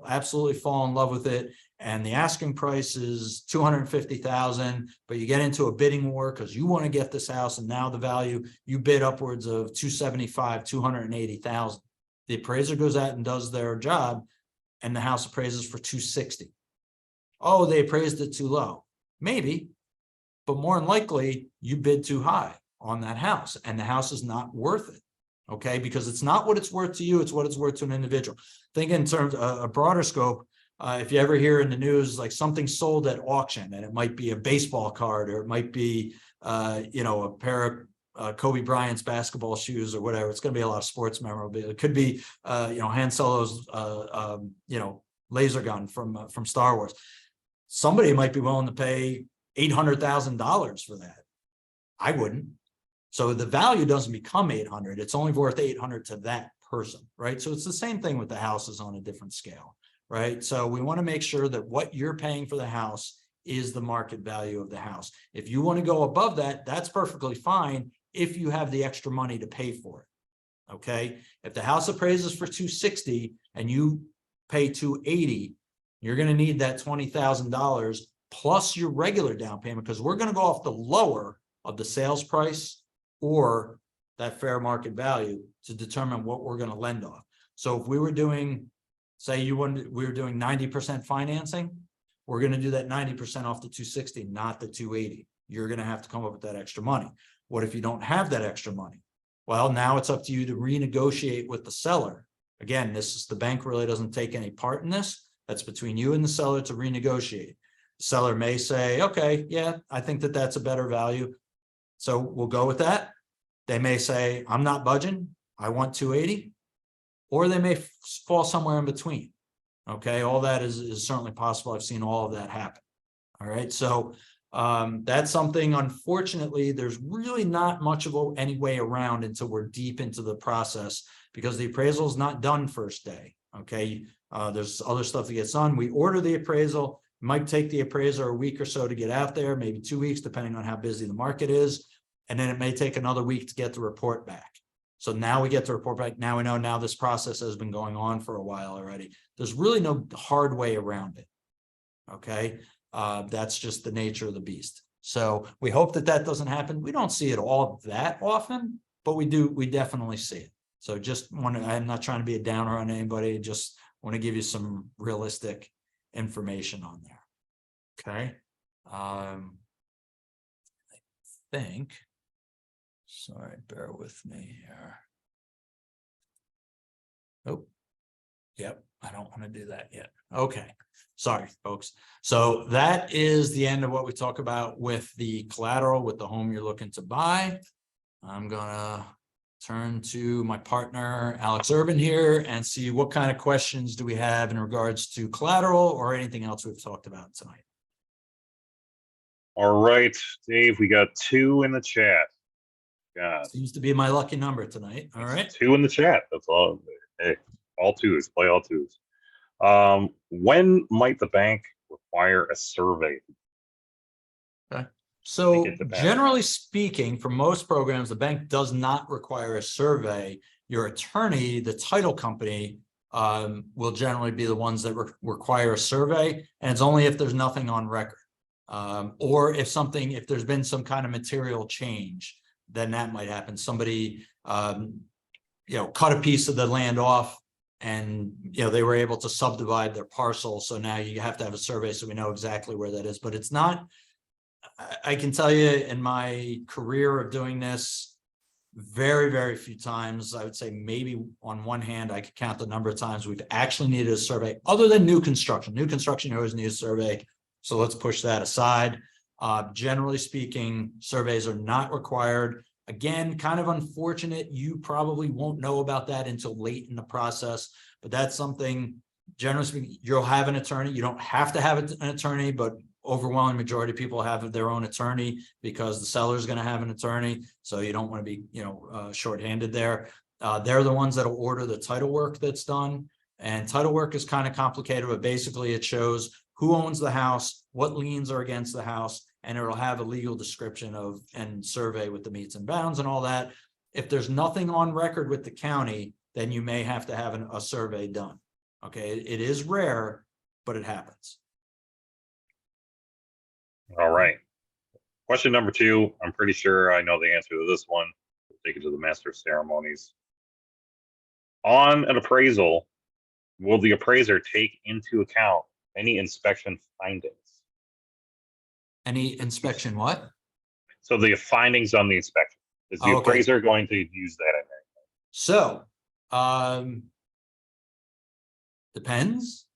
absolutely fall in love with it, and the asking price is $250,000, but you get into a bidding war because you want to get this house, and now the value you bid upwards of $275,000, $280,000. The appraiser goes out and does their job, and the house appraises for $260,000. Oh, they appraised it too low. Maybe. But more than likely, you bid too high on that house, and the house is not worth it. Okay, because it's not what it's worth to you, it's what it's worth to an individual. Think in terms of a broader scope. If you ever hear in the news like something sold at auction, and it might be a baseball card, or it might be a pair of Kobe Bryant's basketball shoes or whatever. It's going to be a lot of sports memorabilia. It could be Han Solo's laser gun from Star Wars. Somebody might be willing to pay $800,000 for that. I wouldn't. So the value doesn't become 800. It's only worth 800 to that person, right? So it's the same thing with the houses on a different scale, right? So we want to make sure that what you're paying for the house is the market value of the house. If you want to go above that, that's perfectly fine if you have the extra money to pay for it. Okay. If the house appraises for $260 and you pay $280, you're going to need that $20,000 plus your regular down payment, because we're going to go off the lower of the sales price or that fair market value to determine what we're going to lend off. So if we were doing, say we were doing 90% financing, we're going to do that 90% off the $260, not the $280. You're going to have to come up with that extra money. What if you don't have that extra money? Well, now it's up to you to renegotiate with the seller. Again, the bank really doesn't take any part in this. That's between you and the seller to renegotiate. The seller may say, okay, yeah, I think that that's a better value, so we'll go with that. They may say, I'm not budging, I want 280, or they may fall somewhere in between. Okay, all that is certainly possible. I've seen all of that happen. All right, so that's something, unfortunately, there's really not much of any way around until we're deep into the process, because the appraisal is not done first day. Okay, there's other stuff that gets done. We order the appraisal. It might take the appraiser a week or so to get out there, maybe 2 weeks, depending on how busy the market is. And then it may take another week to get the report back. So now we get the report back. Now we know, now this process has been going on for a while already. There's really no hard way around it. Okay, that's just the nature of the beast. So we hope that that doesn't happen. We don't see it all that often, but we definitely see it. So just I'm not trying to be a downer on anybody, just want to give you some realistic information on there. Okay. I think, sorry, bear with me here. Oh, yep, I don't want to do that yet. Okay, sorry, folks. So that is the end of what we talk about with the collateral, with the home you're looking to buy. I'm gonna turn to my partner, Alex Urban here, and see what kind of questions do we have in regards to collateral or anything else we've talked about tonight. All right, Dave, we got 2 in the chat. God, Seems to be my lucky number tonight. All right. 2 in the chat. That's all. Hey, all 2s. Play all 2s. When might the bank require a survey? Okay. So it depends. generally speaking, for most programs, the bank does not require a survey. Your attorney, the title company, will generally be the ones that require a survey, and it's only if there's nothing on record. Or if there's been some kind of material change, then that might happen. Somebody, cut a piece of the land off, and they were able to subdivide their parcel. So now you have to have a survey so we know exactly where that is. But it's not. I can tell you, in my career of doing this, very, very few times, I would say maybe on one hand, I could count the number of times we've actually needed a survey, other than new construction. New construction, you always need a survey. So let's push that aside. Generally speaking, surveys are not required. Again, kind of unfortunate. You probably won't know about that until late in the process, but that's something, generally speaking, you'll have an attorney. You don't have to have an attorney, but overwhelming majority of people have their own attorney because the seller is going to have an attorney. So you don't want to be, shorthanded there. They're the ones that'll order the title work that's done. And title work is kind of complicated, but basically it shows who owns the house, what liens are against the house, and it'll have a legal description of and survey with the meets and bounds and all that. If there's nothing on record with the county, then you may have to have a survey done. Okay, it is rare, but it happens. All right. Question number 2. I'm pretty sure I know the answer to this one. We'll take it to the master of ceremonies. On an appraisal, will the appraiser take into account any inspection findings? Any inspection what? So the findings on the inspection. Is the appraiser going to use that in there? So, depends.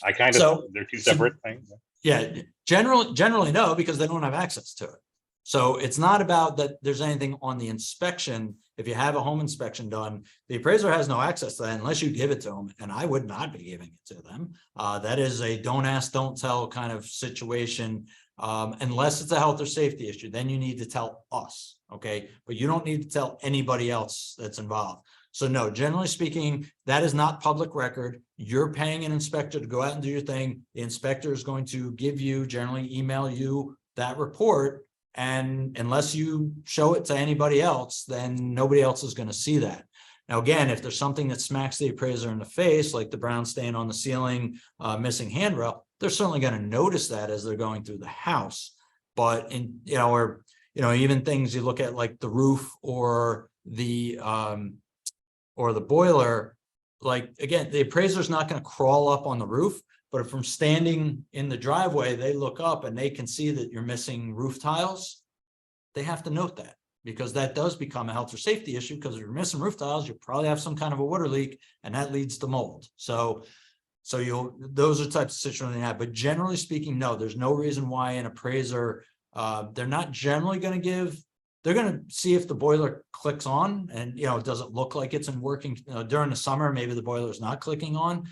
I kind of, they're 2 separate things. Yeah, generally no, because they don't have access to it. So it's not about that there's anything on the inspection. If you have a home inspection done, the appraiser has no access to that unless you give it to them, and I would not be giving it to them. That is a don't ask, don't tell kind of situation, unless it's a health or safety issue. Then you need to tell us, okay? But you don't need to tell anybody else that's involved. So no, generally speaking, that is not public record. You're paying an inspector to go out and do your thing. The inspector is going to generally email you that report. And unless you show it to anybody else, then nobody else is going to see that. Now, again, if there's something that smacks the appraiser in the face, like the brown stain on the ceiling, missing handrail, they're certainly going to notice that as they're going through the house. But even things you look at like the roof or the boiler, like, again, the appraiser is not going to crawl up on the roof, but if from standing in the driveway, they look up and they can see that you're missing roof tiles, they have to note that, because that does become a health or safety issue, because if you're missing roof tiles, you probably have some kind of a water leak, and that leads to mold. So those are types of situations they have. But generally speaking, no, there's no reason why an appraiser, they're not generally going to give, they're going to see if the boiler clicks on, and, does it look like it's in working, during the summer, maybe the boiler is not clicking on.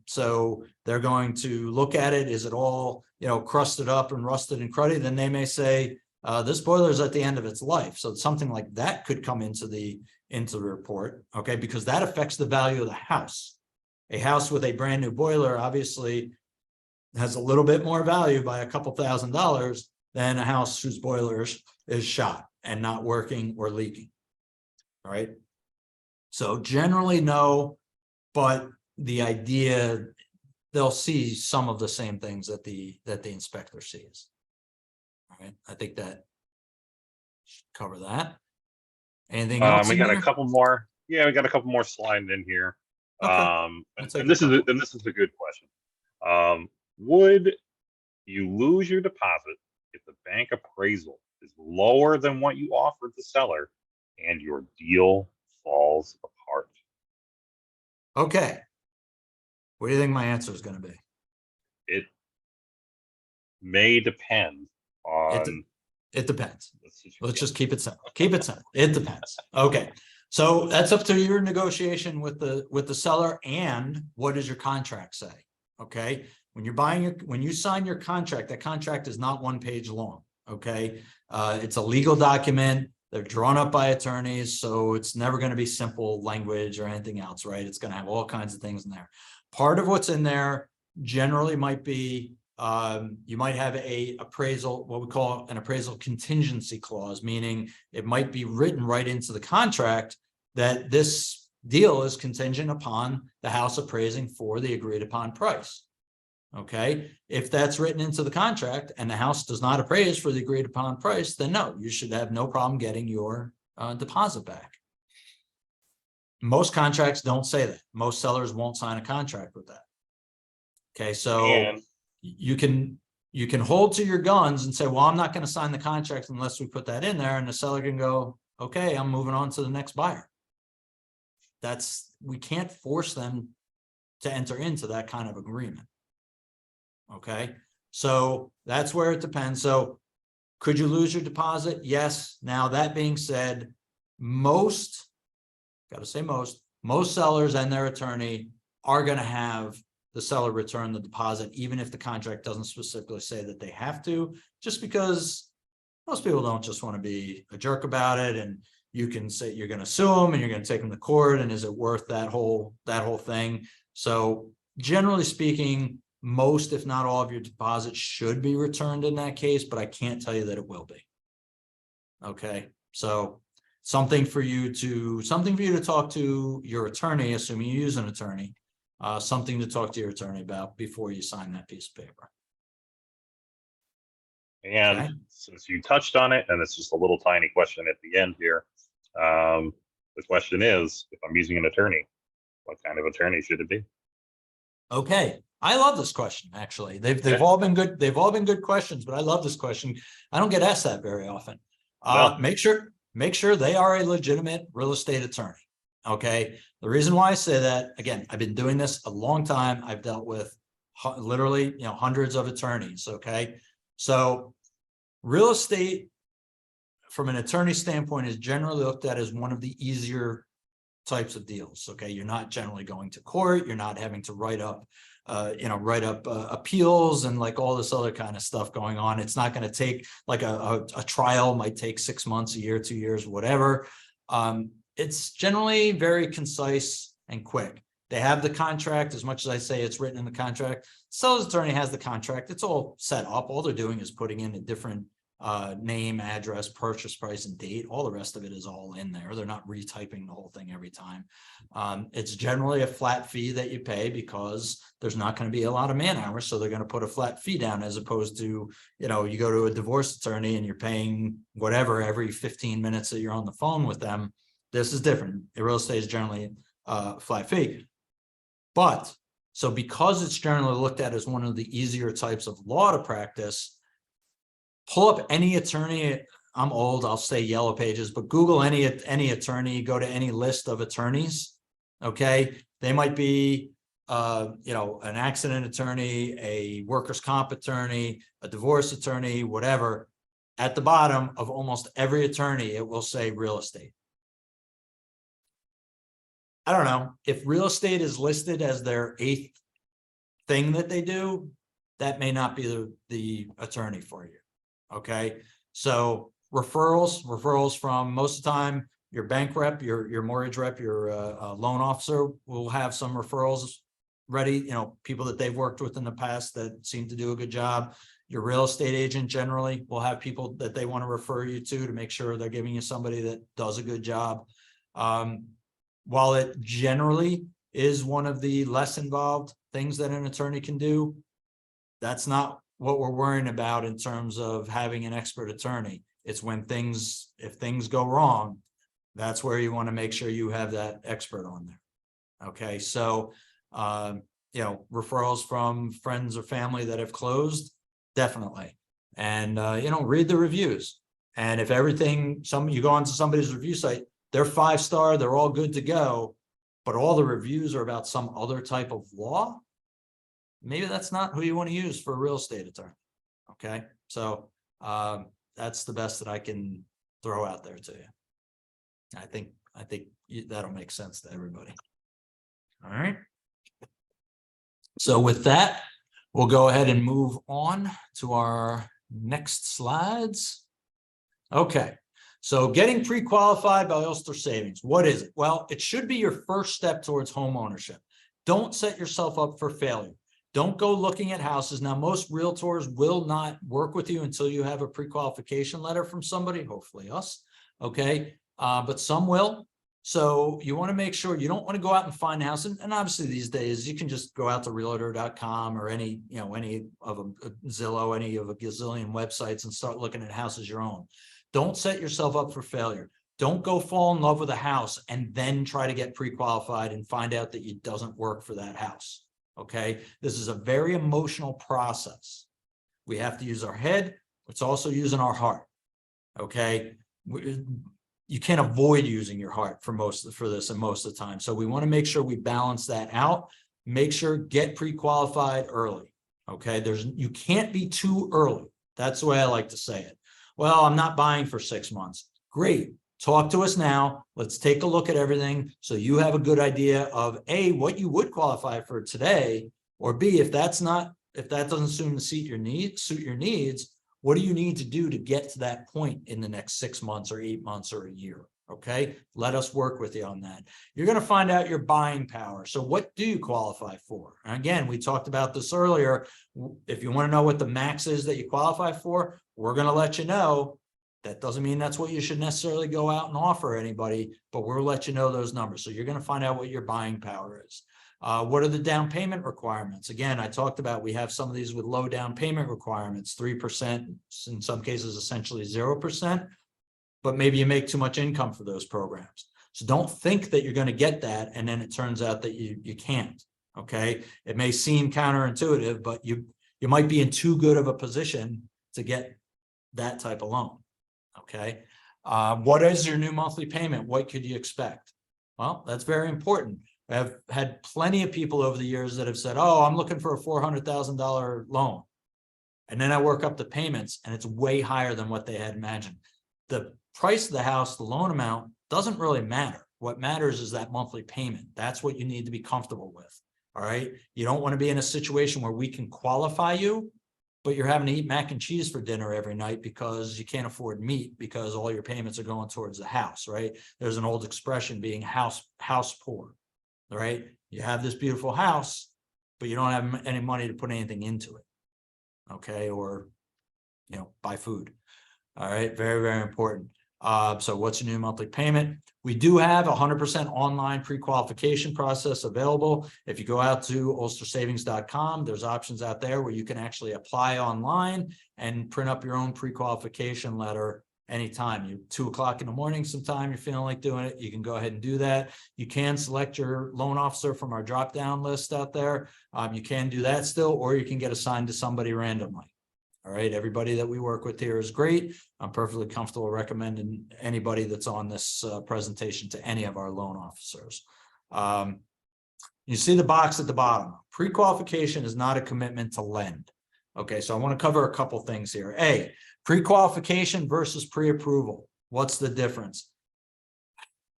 So they're going to look at it. Is it all, crusted up and rusted and cruddy? Then they may say, this boiler is at the end of its life. So something like that could come into the report. Okay. Because that affects the value of the house. A house with a brand new boiler obviously has a little bit more value by a couple $1,000s than a house whose boiler is shot and not working or leaking. All right. So generally no, but the idea, they'll see some of the same things that the inspector sees. All right. I think that should cover that. Anything else? We got a couple more. Yeah, we got a couple more sliding in here. Okay. And this is a good question. Would you lose your deposit if the bank appraisal is lower than what you offered the seller and your deal falls apart? Okay. What do you think my answer is going to be? It may depend on. It depends. Let's just keep it simple. Keep it simple. It depends. Okay. So that's up to your negotiation with the seller, and what does your contract say? Okay. When you're when you sign your contract, that contract is not 1 page long. Okay. It's a legal document. They're drawn up by attorneys. So it's never going to be simple language or anything else, right? It's going to have all kinds of things in there. Part of what's in there generally might be, you might have a appraisal, what we call an appraisal contingency clause, meaning it might be written right into the contract that this deal is contingent upon the house appraising for the agreed upon price. Okay. If that's written into the contract and the house does not appraise for the agreed upon price, then no, you should have no problem getting your deposit back. Most contracts don't say that. Most sellers won't sign a contract with that. Okay. So you can hold to your guns and say, well, I'm not going to sign the contract unless we put that in there. And the seller can go, okay, I'm moving on to the next buyer. We can't force them to enter into that kind of agreement. Okay. So that's where it depends. So could you lose your deposit? Yes. Now, that being said, most sellers and their attorney are going to have the seller return the deposit, even if the contract doesn't specifically say that they have to, just because most people don't just want to be a jerk about it. And you can say you're going to sue them and you're going to take them to court. And is it worth that whole thing? So generally speaking, most, if not all of your deposits should be returned in that case, but I can't tell you that it will be. Okay. So something for you to talk to your attorney, assuming you use an attorney, something to talk to your attorney about before you sign that piece of paper. And okay. Since you touched on it, and it's just a little tiny question at the end here. The question is, if I'm using an attorney, what kind of attorney should it be? Okay. I love this question. Actually, they've all been good. They've all been good questions, but I love this question. I don't get asked that very often. No. Make sure they are a legitimate real estate attorney. Okay. The reason why I say that, again, I've been doing this a long time. I've dealt with literally, hundreds of attorneys. Okay. So real estate from an attorney standpoint is generally looked at as one of the easier types of deals. Okay. You're not generally going to court. You're not having to write up appeals and like all this other kind of stuff going on. It's not going to take like a trial might take 6 months, a year, 2 years, whatever. It's generally very concise and quick. They have the contract. As much as I say it's written in the contract, seller's attorney has the contract. It's all set up. All they're doing is putting in a different name, address, purchase price, and date. All the rest of it is all in there. They're not retyping the whole thing every time. It's generally a flat fee that you pay because there's not going to be a lot of man hours. So they're going to put a flat fee down, as opposed to, you go to a divorce attorney and you're paying whatever every 15 minutes that you're on the phone with them. This is different. Real estate is generally a flat fee. But so because it's generally looked at as one of the easier types of law to practice, pull up any attorney I'm old, I'll say Yellow Pages, but Google any attorney, go to any list of attorneys. Okay, they might be an accident attorney, a workers' comp attorney, a divorce attorney, whatever. At the bottom of almost every attorney, it will say real estate. I don't know if real estate is listed as their 8th thing that they do, that may not be the attorney for you. Okay, so referrals from, most of the time, your bank rep, your mortgage rep, your loan officer will have some referrals ready, people that they've worked with in the past that seem to do a good job. Your real estate agent generally will have people that they want to refer you to make sure they're giving you somebody that does a good job. While it generally is one of the less involved things that an attorney can do, that's not what we're worrying about in terms of having an expert attorney. It's when if things go wrong, that's where you want to make sure you have that expert on there. Okay, so referrals from friends or family that have closed, definitely. And read the reviews. And if you go onto somebody's review site, they're 5-star, they're all good to go, but all the reviews are about some other type of law, maybe that's not who you want to use for a real estate attorney. Okay, so that's the best that I can throw out there to you. I think that'll make sense to everybody. All right. So with that, we'll go ahead and move on to our next slides. Okay. So getting pre-qualified by Ulster Savings, what is it? Well, it should be your first step towards home ownership. Don't set yourself up for failure. Don't go looking at houses. Now, most realtors will not work with you until you have a pre-qualification letter from somebody, hopefully us, okay? But some will. So you want to make sure you don't want to go out and find a house. And obviously these days you can just go out to realtor.com or any of a Zillow, any of a gazillion websites and start looking at houses your own. Don't set yourself up for failure. Don't go fall in love with a house and then try to get pre-qualified and find out that it doesn't work for that house. Okay, this is a very emotional process. We have to use our head. It's also using our heart. Okay, you can't avoid using your heart for this and most of the time. So we want to make sure we balance that out. Make sure get pre-qualified early. Okay, you can't be too early. That's the way I like to say it. Well, I'm not buying for 6 months. Great. Talk to us now. Let's take a look at everything so you have a good idea of A, what you would qualify for today, or B, if that doesn't suit your needs, what do you need to do to get to that point in the next 6 months or 8 months or a year? Okay, let us work with you on that. You're going to find out your buying power. So what do you qualify for? And again, we talked about this earlier. If you want to know what the max is that you qualify for, we're going to let you know. That doesn't mean that's what you should necessarily go out and offer anybody, but we'll let you know those numbers. So you're going to find out what your buying power is. What are the down payment requirements? Again, I talked about, we have some of these with low down payment requirements, 3%, in some cases, essentially 0%, but maybe you make too much income for those programs. So don't think that you're going to get that. And then it turns out that you can't. Okay. It may seem counterintuitive, but you might be in too good of a position to get that type of loan. Okay. What is your new monthly payment? What could you expect? Well, that's very important. I've had plenty of people over the years that have said, oh, I'm looking for a $400,000 loan. And then I work up the payments and it's way higher than what they had imagined. The price of the house, the loan amount doesn't really matter. What matters is that monthly payment. That's what you need to be comfortable with. All right. You don't want to be in a situation where we can qualify you, but you're having to eat mac and cheese for dinner every night because you can't afford meat because all your payments are going towards the house, right? There's an old expression being house poor, right? You have this beautiful house, but you don't have any money to put anything into it, okay? Or, buy food. All right, very, very important. So what's your new monthly payment? We do have a 100% online pre-qualification process available. If you go out to ulstersavings.com, there's options out there where you can actually apply online and print up your own pre-qualification letter anytime. You 2 o'clock in the morning, sometime you're feeling like doing it, you can go ahead and do that. You can select your loan officer from our drop-down list out there. You can do that still, or you can get assigned to somebody randomly. All right, everybody that we work with here is great. I'm perfectly comfortable recommending anybody that's on this presentation to any of our loan officers. You see the box at the bottom. Pre-qualification is not a commitment to lend. Okay, so I want to cover a couple things here. A, pre-qualification versus pre-approval. What's the difference?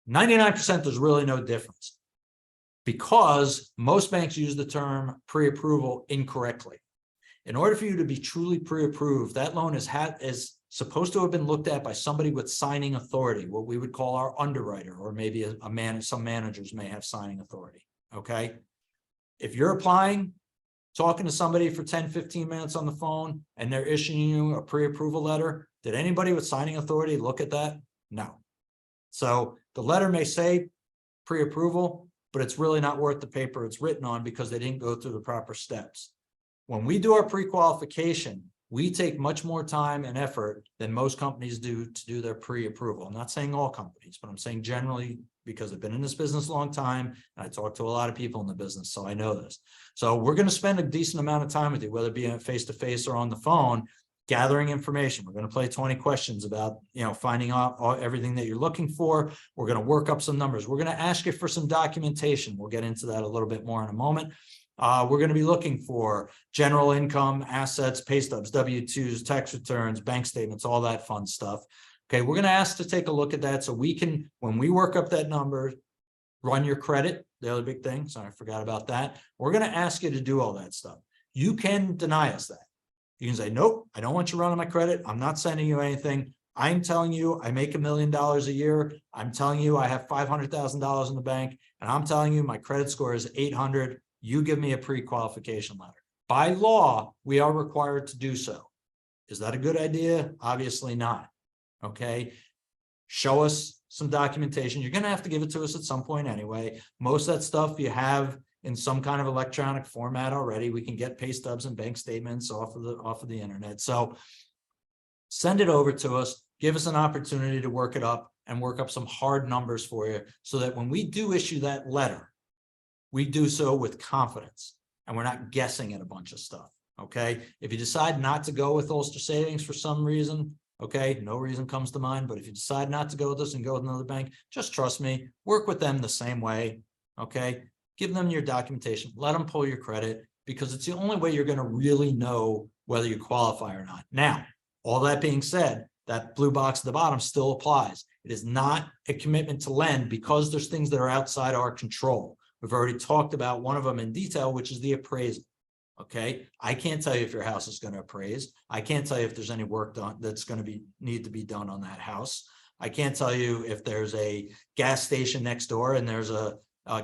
99% there's really no difference, because most banks use the term pre-approval incorrectly. In order for you to be truly pre-approved, that loan is supposed to have been looked at by somebody with signing authority, what we would call our underwriter, or maybe some managers may have signing authority. Okay. If you're applying, talking to somebody for 10, 15 minutes on the phone, and they're issuing you a pre-approval letter, did anybody with signing authority look at that? No. So the letter may say pre-approval, but it's really not worth the paper it's written on, because they didn't go through the proper steps. When we do our pre-qualification, we take much more time and effort than most companies do to do their pre-approval. I'm not saying all companies, but I'm saying generally, because I've been in this business a long time, and I talk to a lot of people in the business, so I know this. So we're going to spend a decent amount of time with you, whether it be face-to-face or on the phone, gathering information. We're going to play 20 questions about, finding out everything that you're looking for. We're going to work up some numbers. We're going to ask you for some documentation. We'll get into that a little bit more in a moment. We're going to be looking for general income, assets, pay stubs, W-2s, tax returns, bank statements, all that fun stuff. Okay, we're going to ask to take a look at that so we can, when we work up that number, run your credit, the other big thing. Sorry, I forgot about that. We're going to ask you to do all that stuff. You can deny us that. You can say, nope, I don't want you running my credit. I'm not sending you anything. I'm telling you, I make $1 million a year. I'm telling you, I have $500,000 in the bank, and I'm telling you, my credit score is 800. You give me a pre-qualification letter. By law, we are required to do so. Is that a good idea? Obviously not. Okay. Show us some documentation. You're going to have to give it to us at some point anyway. Most of that stuff you have in some kind of electronic format already. We can get pay stubs and bank statements off of the internet. So send it over to us. Give us an opportunity to work it up and work up some hard numbers for you, so that when we do issue that letter, we do so with confidence and we're not guessing at a bunch of stuff. Okay. If you decide not to go with Ulster Savings for some reason, okay, no reason comes to mind, but if you decide not to go with us and go with another bank, just trust me, work with them the same way. Okay. Give them your documentation, let them pull your credit, because it's the only way you're going to really know whether you qualify or not. Now, all that being said, that blue box at the bottom still applies. It is not a commitment to lend, because there's things that are outside our control. We've already talked about one of them in detail, which is the appraisal. Okay. I can't tell you if your house is going to appraise. I can't tell you if there's any work done that's going to need to be done on that house. I can't tell you if there's a gas station next door and there's a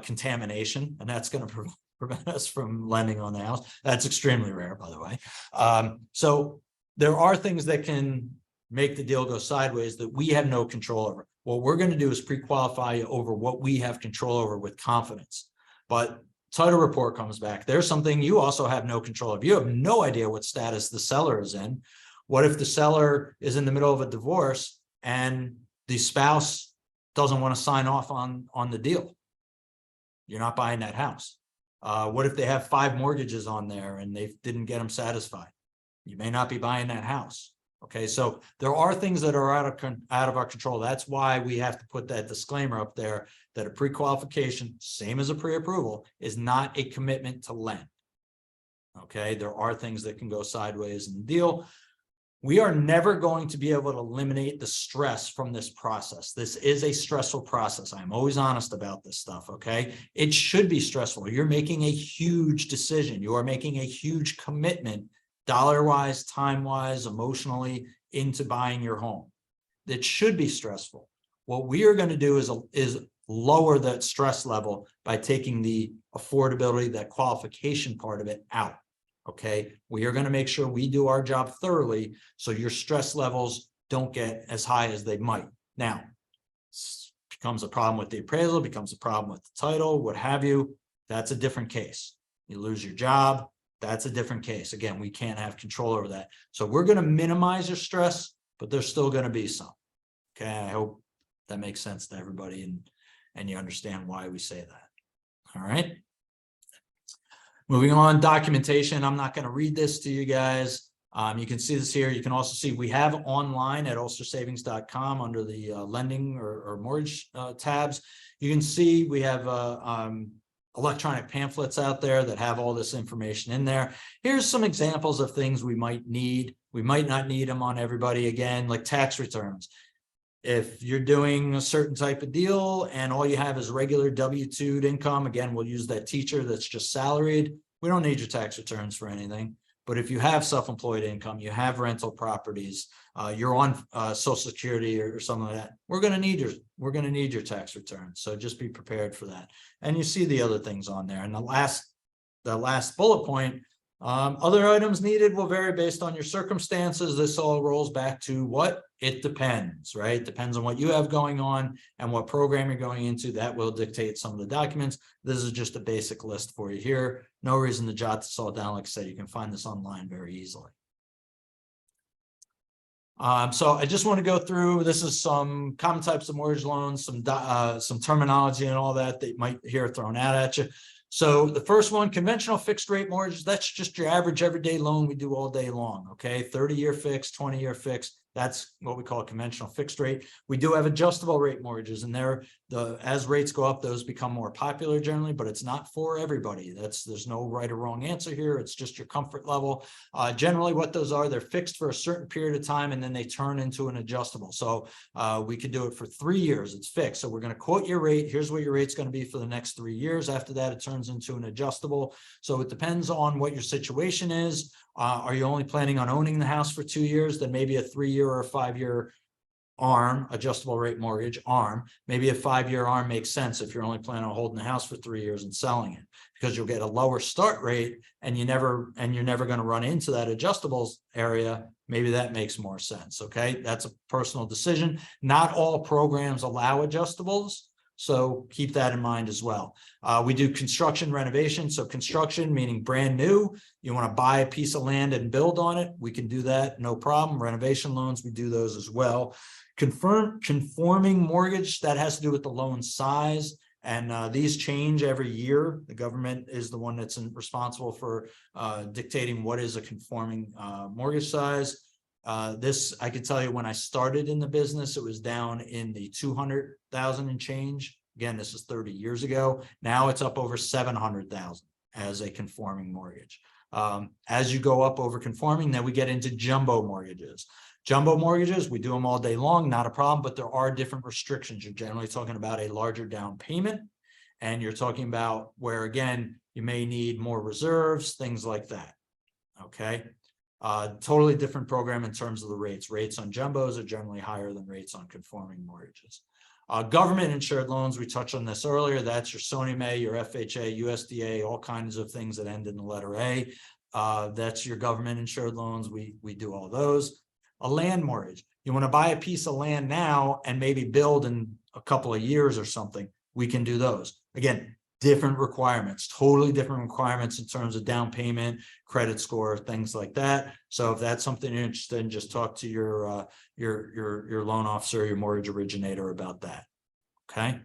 contamination, and that's going to prevent us from lending on the house. That's extremely rare, by the way. So there are things that can make the deal go sideways that we have no control over. What we're going to do is pre-qualify you over what we have control over with confidence. But title report comes back. There's something you also have no control of. You have no idea what status the seller is in. What if the seller is in the middle of a divorce and the spouse doesn't want to sign off on the deal? You're not buying that house. What if they have 5 mortgages on there and they didn't get them satisfied? You may not be buying that house. Okay, so there are things that are out of our control. That's why we have to put that disclaimer up there that a pre-qualification, same as a pre-approval, is not a commitment to lend. Okay, there are things that can go sideways in the deal. We are never going to be able to eliminate the stress from this process. This is a stressful process. I'm always honest about this stuff. Okay, it should be stressful. You're making a huge decision. You are making a huge commitment, dollar-wise, time-wise, emotionally, into buying your home. That should be stressful. What we are going to do is lower that stress level by taking the affordability, that qualification part of it out. Okay, we are going to make sure we do our job thoroughly so your stress levels don't get as high as they might. Now, becomes a problem with the appraisal, becomes a problem with the title, what have you. That's a different case. You lose your job. That's a different case. Again, we can't have control over that. So we're going to minimize your stress, but there's still going to be some. Okay, I hope that makes sense to everybody and you understand why we say that. All right. Moving on, documentation. I'm not going to read this to you guys. You can see this here. You can also see we have online at ulstersavings.com under the lending or mortgage tabs. You can see we have electronic pamphlets out there that have all this information in there. Here's some examples of things we might need. We might not need them on everybody. Again, like tax returns. If you're doing a certain type of deal and all you have is regular W-2 income, again, we'll use that teacher that's just salaried. We don't need your tax returns for anything. But if you have self-employed income, you have rental properties, you're on Social Security or something like that, we're going to need your tax return. So just be prepared for that. And you see the other things on there. And the last bullet point, other items needed will vary based on your circumstances. This all rolls back to what? It depends, right? Depends on what you have going on and what program you're going into. That will dictate some of the documents. This is just a basic list for you here. No reason to jot this all down. Like I said, you can find this online very easily. So I just want to go through, this is some common types of mortgage loans, some terminology and all that you might hear thrown out at you. So the first one, conventional fixed rate mortgage, that's just your average everyday loan we do all day long. Okay, 30-year fixed, 20-year fixed. That's what we call a conventional fixed rate. We do have adjustable rate mortgages, and as rates go up, those become more popular generally, but it's not for everybody. There's no right or wrong answer here. It's just your comfort level. Generally what those are, they're fixed for a certain period of time and then they turn into an adjustable. So we could do it for 3 years. It's fixed. So we're going to quote your rate. Here's what your rate's going to be for the next 3 years. After that, it turns into an adjustable. So it depends on what your situation is. Are you only planning on owning the house for 2 years? Then maybe a 3-year or a 5-year ARM, adjustable rate mortgage ARM. Maybe a 5-year ARM makes sense if you're only planning on holding the house for 3 years and selling it, because you'll get a lower start rate and you're never going to run into that adjustables area. Maybe that makes more sense. Okay, that's a personal decision. Not all programs allow adjustables, so keep that in mind as well. We do construction renovation. So construction, meaning brand new. You want to buy a piece of land and build on it. We can do that, no problem. Renovation loans, we do those as well. Conforming mortgage, that has to do with the loan size. And these change every year. The government is the one that's responsible for dictating what is a conforming mortgage size. This, I can tell you, when I started in the business, it was down in the 200,000 and change. Again, this is 30 years ago. Now it's up over 700,000 as a conforming mortgage. As you go up over conforming, then we get into jumbo mortgages. Jumbo mortgages, we do them all day long, not a problem, but there are different restrictions. You're generally talking about a larger down payment, and you're talking about where, again, you may need more reserves, things like that. Okay. Totally different program in terms of the rates. Rates on jumbos are generally higher than rates on conforming mortgages. Government insured loans, we touched on this earlier. That's your Sonny Mae, your FHA, USDA, all kinds of things that end in the letter A. That's your government insured loans. We do all those. A land mortgage. You want to buy a piece of land now and maybe build in a couple of years or something. We can do those. Again, different requirements, totally different requirements in terms of down payment, credit score, things like that. So if that's something you're interested in, just talk to your loan officer, your mortgage originator about that. Okay.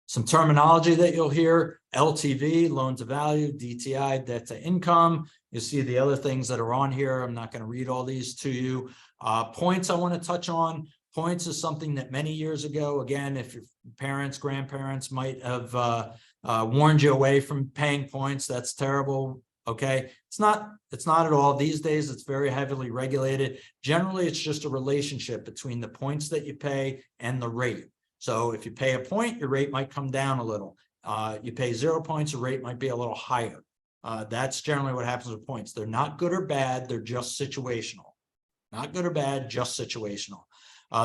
Some terminology that you'll hear: LTV, loan to value; DTI, debt to income. You see the other things that are on here. I'm not going to read all these to you. Points I want to touch on. Points is something that many years ago, again, if your parents, grandparents might have warned you away from paying points. That's terrible. Okay. It's not at all. These days, it's very heavily regulated. Generally, it's just a relationship between the points that you pay and the rate. So if you pay a point, your rate might come down a little. You pay 0 points, your rate might be a little higher. That's generally what happens with points. They're not good or bad. They're just situational. Not good or bad, just situational.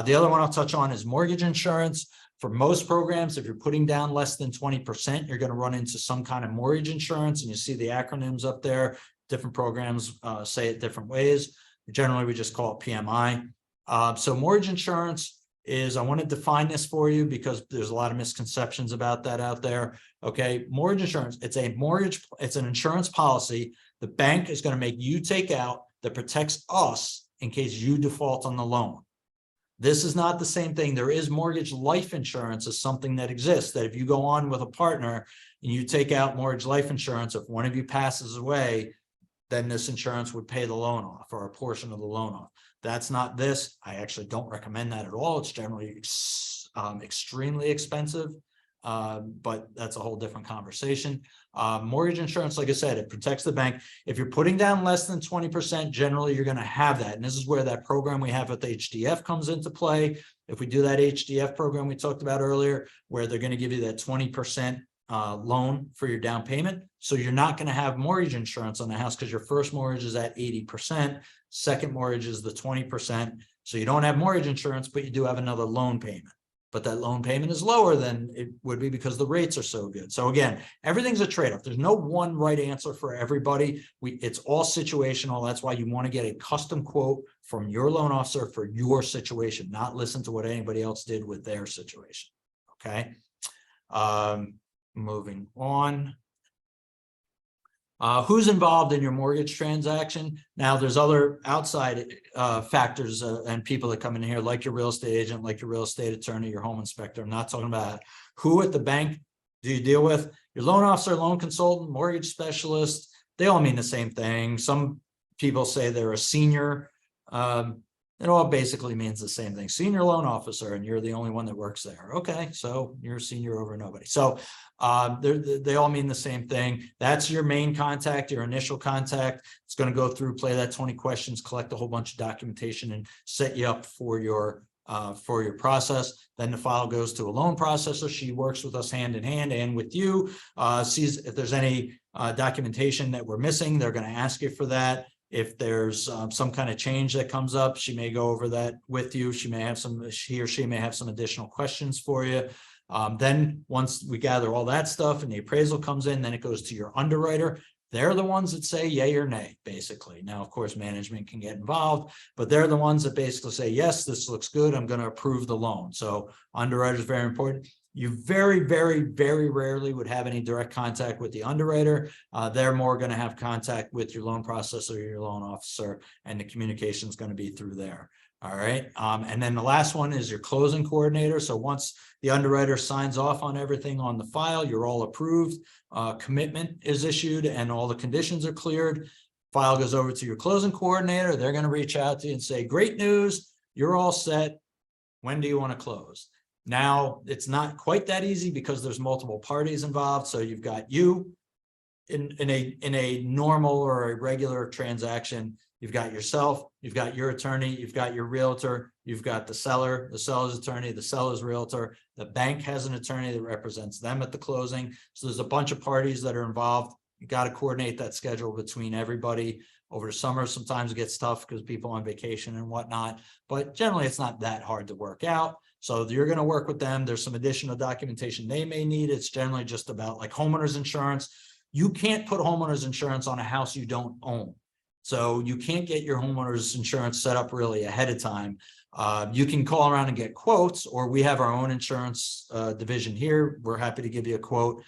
The other one I'll touch on is mortgage insurance. For most programs, if you're putting down less than 20%, you're going to run into some kind of mortgage insurance. And you see the acronyms up there. Different programs say it different ways. Generally, we just call it PMI. So mortgage insurance is, I want to define this for you because there's a lot of misconceptions about that out there. Okay, mortgage insurance, it's an insurance policy the bank is going to make you take out that protects us in case you default on the loan. This is not the same thing. There is mortgage life insurance as something that exists, that if you go on with a partner and you take out mortgage life insurance, if one of you passes away, then this insurance would pay the loan off or a portion of the loan off. That's not this. I actually don't recommend that at all. It's generally extremely expensive, but that's a whole different conversation. Mortgage insurance, like I said, it protects the bank. If you're putting down less than 20%, generally you're going to have that. And this is where that program we have with HDF comes into play. If we do that HDF program we talked about earlier, where they're going to give you that 20% loan for your down payment. So you're not going to have mortgage insurance on the house because your first mortgage is at 80%. Second mortgage is the 20%. So you don't have mortgage insurance, but you do have another loan payment. But that loan payment is lower than it would be because the rates are so good. So again, everything's a trade-off. There's no one right answer for everybody. It's all situational. That's why you want to get a custom quote from your loan officer for your situation, not listen to what anybody else did with their situation. Okay. Moving on. Who's involved in your mortgage transaction? Now, there's other outside factors and people that come in here, like your real estate agent, like your real estate attorney, your home inspector. I'm not talking about who at the bank do you deal with. Your loan officer, loan consultant, mortgage specialist, they all mean the same thing. Some people say they're a senior. It all basically means the same thing. Senior loan officer, and you're the only one that works there. Okay, so you're a senior over nobody. So they all mean the same thing. That's your main contact, your initial contact. It's going to go through, play that 20 questions, collect a whole bunch of documentation, and set you up for your process. Then the file goes to a loan processor. She works with us hand in hand and with you, sees if there's any documentation that we're missing. They're going to ask you for that. If there's some kind of change that comes up, she may go over that with you. She or she may have some additional questions for you. Then once we gather all that stuff and the appraisal comes in, then it goes to your underwriter. They're the ones that say yay or nay, basically. Now, of course, management can get involved, but they're the ones that basically say, yes, this looks good. I'm going to approve the loan. So underwriter is very important. You very, very, very rarely would have any direct contact with the underwriter. They're more going to have contact with your loan processor, your loan officer, and the communication is going to be through there. All right. And then the last one is your closing coordinator. So once the underwriter signs off on everything on the file, you're all approved, commitment is issued, and all the conditions are cleared. File goes over to your closing coordinator. They're going to reach out to you and say, great news, you're all set. When do you want to close? Now, it's not quite that easy because there's multiple parties involved. So you've got you in a normal or a regular transaction. You've got yourself, you've got your attorney, you've got your realtor, you've got the seller, the seller's attorney, the seller's realtor. The bank has an attorney that represents them at the closing. So there's a bunch of parties that are involved. You got to coordinate that schedule between everybody. Over the summer, sometimes it gets tough because people on vacation and whatnot, but generally it's not that hard to work out. So you're going to work with them. There's some additional documentation they may need. It's generally just about like homeowners insurance. You can't put homeowners insurance on a house you don't own. So you can't get your homeowners insurance set up really ahead of time. You can call around and get quotes, or we have our own insurance division here. We're happy to give you a quote.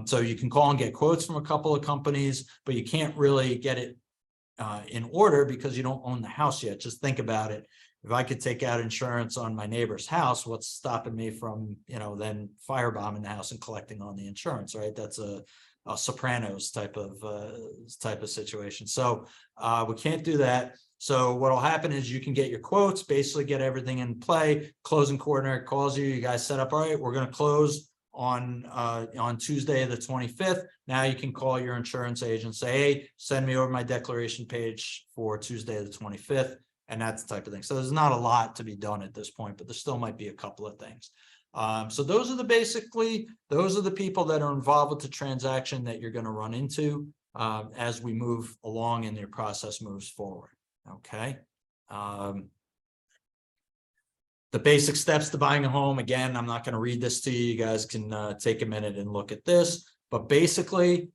So you can call and get quotes from a couple of companies, but you can't really get it in order because you don't own the house yet. Just think about it. If I could take out insurance on my neighbor's house, what's stopping me from, then firebombing the house and collecting on the insurance, right? That's a Sopranos type of situation. So we can't do that. So what'll happen is you can get your quotes, basically get everything in play. Closing coordinator calls you. You guys set up. All right, we're going to close on Tuesday the 25th. Now you can call your insurance agent, say, hey, send me over my declaration page for Tuesday the 25th. And that's the type of thing. So there's not a lot to be done at this point, but there still might be a couple of things. So those are the people that are involved with the transaction that you're going to run into as we move along and your process moves forward. Okay. The basic steps to buying a home. Again, I'm not going to read this to you. You guys can take a minute and look at this, but basically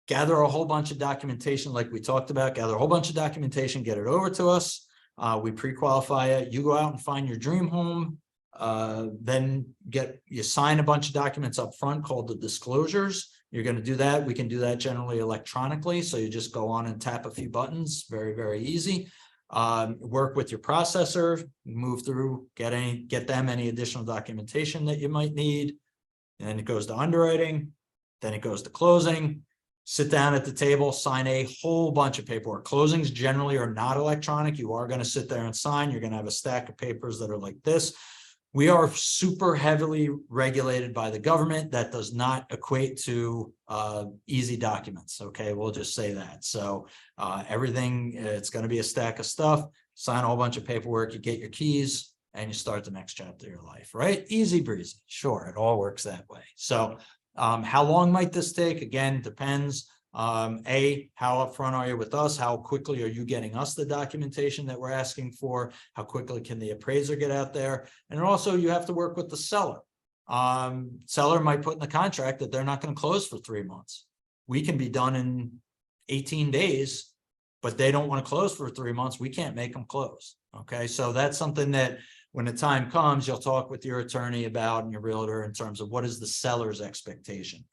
gather a whole bunch of documentation like we talked about, gather a whole bunch of documentation, get it over to us. We pre-qualify it. You go out and find your dream home. Then you sign a bunch of documents up front called the disclosures. You're going to do that. We can do that generally electronically. So you just go on and tap a few buttons. Very, very easy. Work with your processor, move through, get them any additional documentation that you might need. And it goes to underwriting. Then it goes to closing. Sit down at the table, sign a whole bunch of paperwork. Closings generally are not electronic. You are going to sit there and sign. You're going to have a stack of papers that are like this. We are super heavily regulated by the government. That does not equate to easy documents. Okay, we'll just say that. So everything, it's going to be a stack of stuff. Sign a whole bunch of paperwork. You get your keys and you start the next chapter of your life, right? Easy breezy. Sure, it all works that way. So how long might this take? Again, depends. How upfront are you with us? How quickly are you getting us the documentation that we're asking for? How quickly can the appraiser get out there? And also you have to work with the seller. Seller might put in the contract that they're not going to close for 3 months. We can be done in 18 days, but they don't want to close for 3 months. We can't make them close. Okay, so that's something that when the time comes, you'll talk with your attorney about and your realtor in terms of what is the seller's expectation.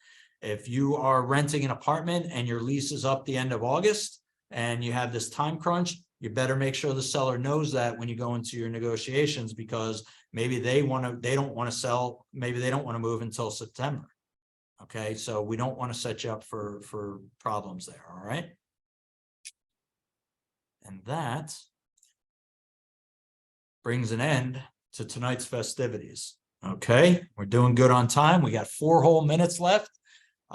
If you are renting an apartment and your lease is up the end of August and you have this time crunch, you better make sure the seller knows that when you go into your negotiations, because maybe they don't want to sell, maybe they don't want to move until September. Okay, so we don't want to set you up for problems there. All right. And that brings an end to tonight's festivities. Okay, we're doing good on time. We got 4 whole minutes left.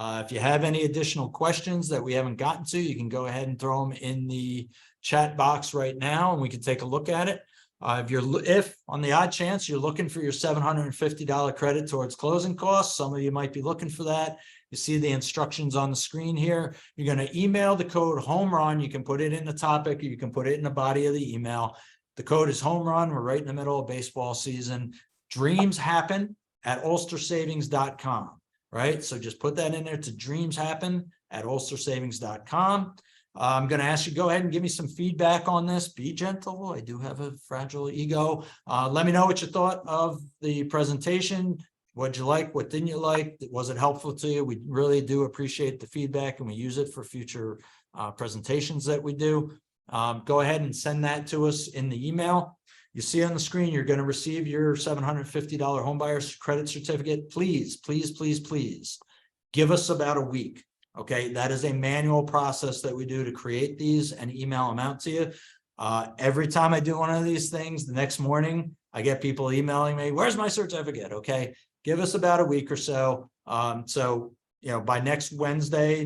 If you have any additional questions that we haven't gotten to, you can go ahead and throw them in the chat box right now and we can take a look at it. If on the odd chance you're looking for your $750 credit towards closing costs, some of you might be looking for that. You see the instructions on the screen here. You're going to email the code home run. You can put it in the topic, or you can put it in the body of the email. The code is home run. We're right in the middle of baseball season. Dreams happen at ulstersavings.com. Right? So just put that in there to dreams happen at ulstersavings.com. I'm going to ask you, go ahead and give me some feedback on this. Be gentle. I do have a fragile ego. Let me know what you thought of the presentation. What'd you like? What didn't you like? Was it helpful to you? We really do appreciate the feedback and we use it for future presentations that we do. Go ahead and send that to us in the email. You see on the screen, you're going to receive your $750 homebuyer credit certificate. Please, please, please, please give us about a week. Okay, that is a manual process that we do to create these and email them out to you. Every time I do one of these things, the next morning, I get people emailing me, where's my certificate? Okay, give us about a week or so. By next Tuesday,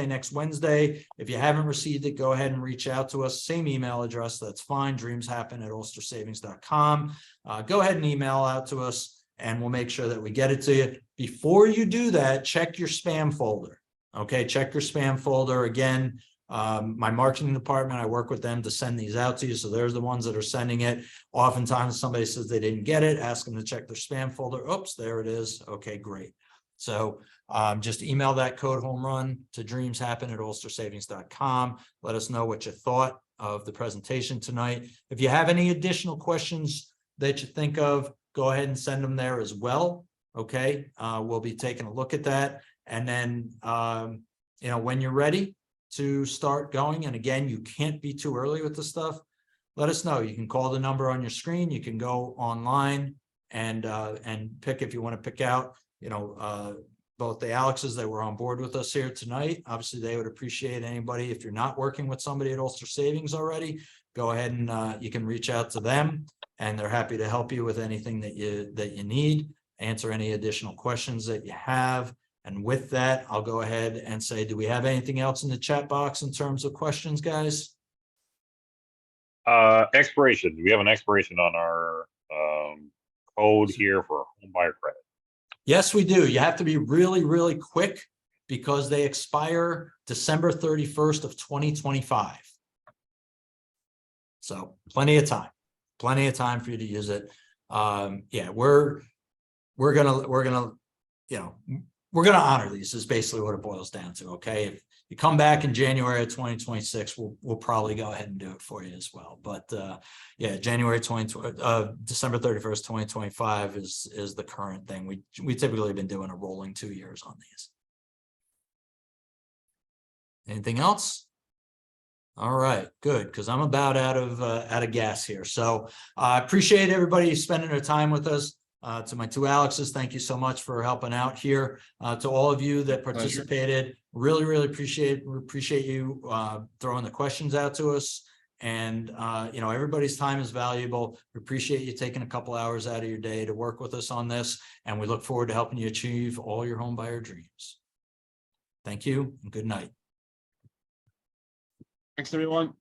next Wednesday, if you haven't received it, go ahead and reach out to us. Same email address, that's fine, dreamshappen@ulstersavings.com. Go ahead and email out to us and we'll make sure that we get it to you. Before you do that, check your spam folder. Okay, check your spam folder. Again, my marketing department, I work with them to send these out to you. So there's the ones that are sending it. Oftentimes somebody says they didn't get it, ask them to check their spam folder. Oops, there it is. Okay, great. So just email that code home run to dreamshappen@ulstersavings.com. Let us know what you thought of the presentation tonight. If you have any additional questions that you think of, go ahead and send them there as well. Okay, we'll be taking a look at that. And then, when you're ready to start going, and again, you can't be too early with the stuff, let us know. You can call the number on your screen. You can go online and pick, if you want to pick out, both the Alexes that were on board with us here tonight. Obviously, they would appreciate anybody. If you're not working with somebody at Ulster Savings already, go ahead and you can reach out to them, and they're happy to help you with anything that you need, answer any additional questions that you have. And with that, I'll go ahead and say, do we have anything else in the chat box in terms of questions, guys? Expiration. We have an expiration on our code here for homebuyer credit. Yes, we do. You have to be really, really quick because they expire December 31st of 2025. So plenty of time for you to use it. Yeah, we're gonna honor these is basically what it boils down to. Okay, if you come back in January of 2026, we'll probably go ahead and do it for you as well. But yeah, December 31st, 2025 is the current thing. We typically have been doing a rolling 2 years on these. Anything else? All right, good, because I'm about out of gas here. So I appreciate everybody spending their time with us. To my two Alexes, thank you so much for helping out here. To all of you that Pleasure. participated, really appreciate you throwing the questions out to us. And you know, everybody's time is valuable. We appreciate you taking a couple hours out of your day to work with us on this, and we look forward to helping you achieve all your home buyer dreams. Thank you and good night. Thanks, everyone.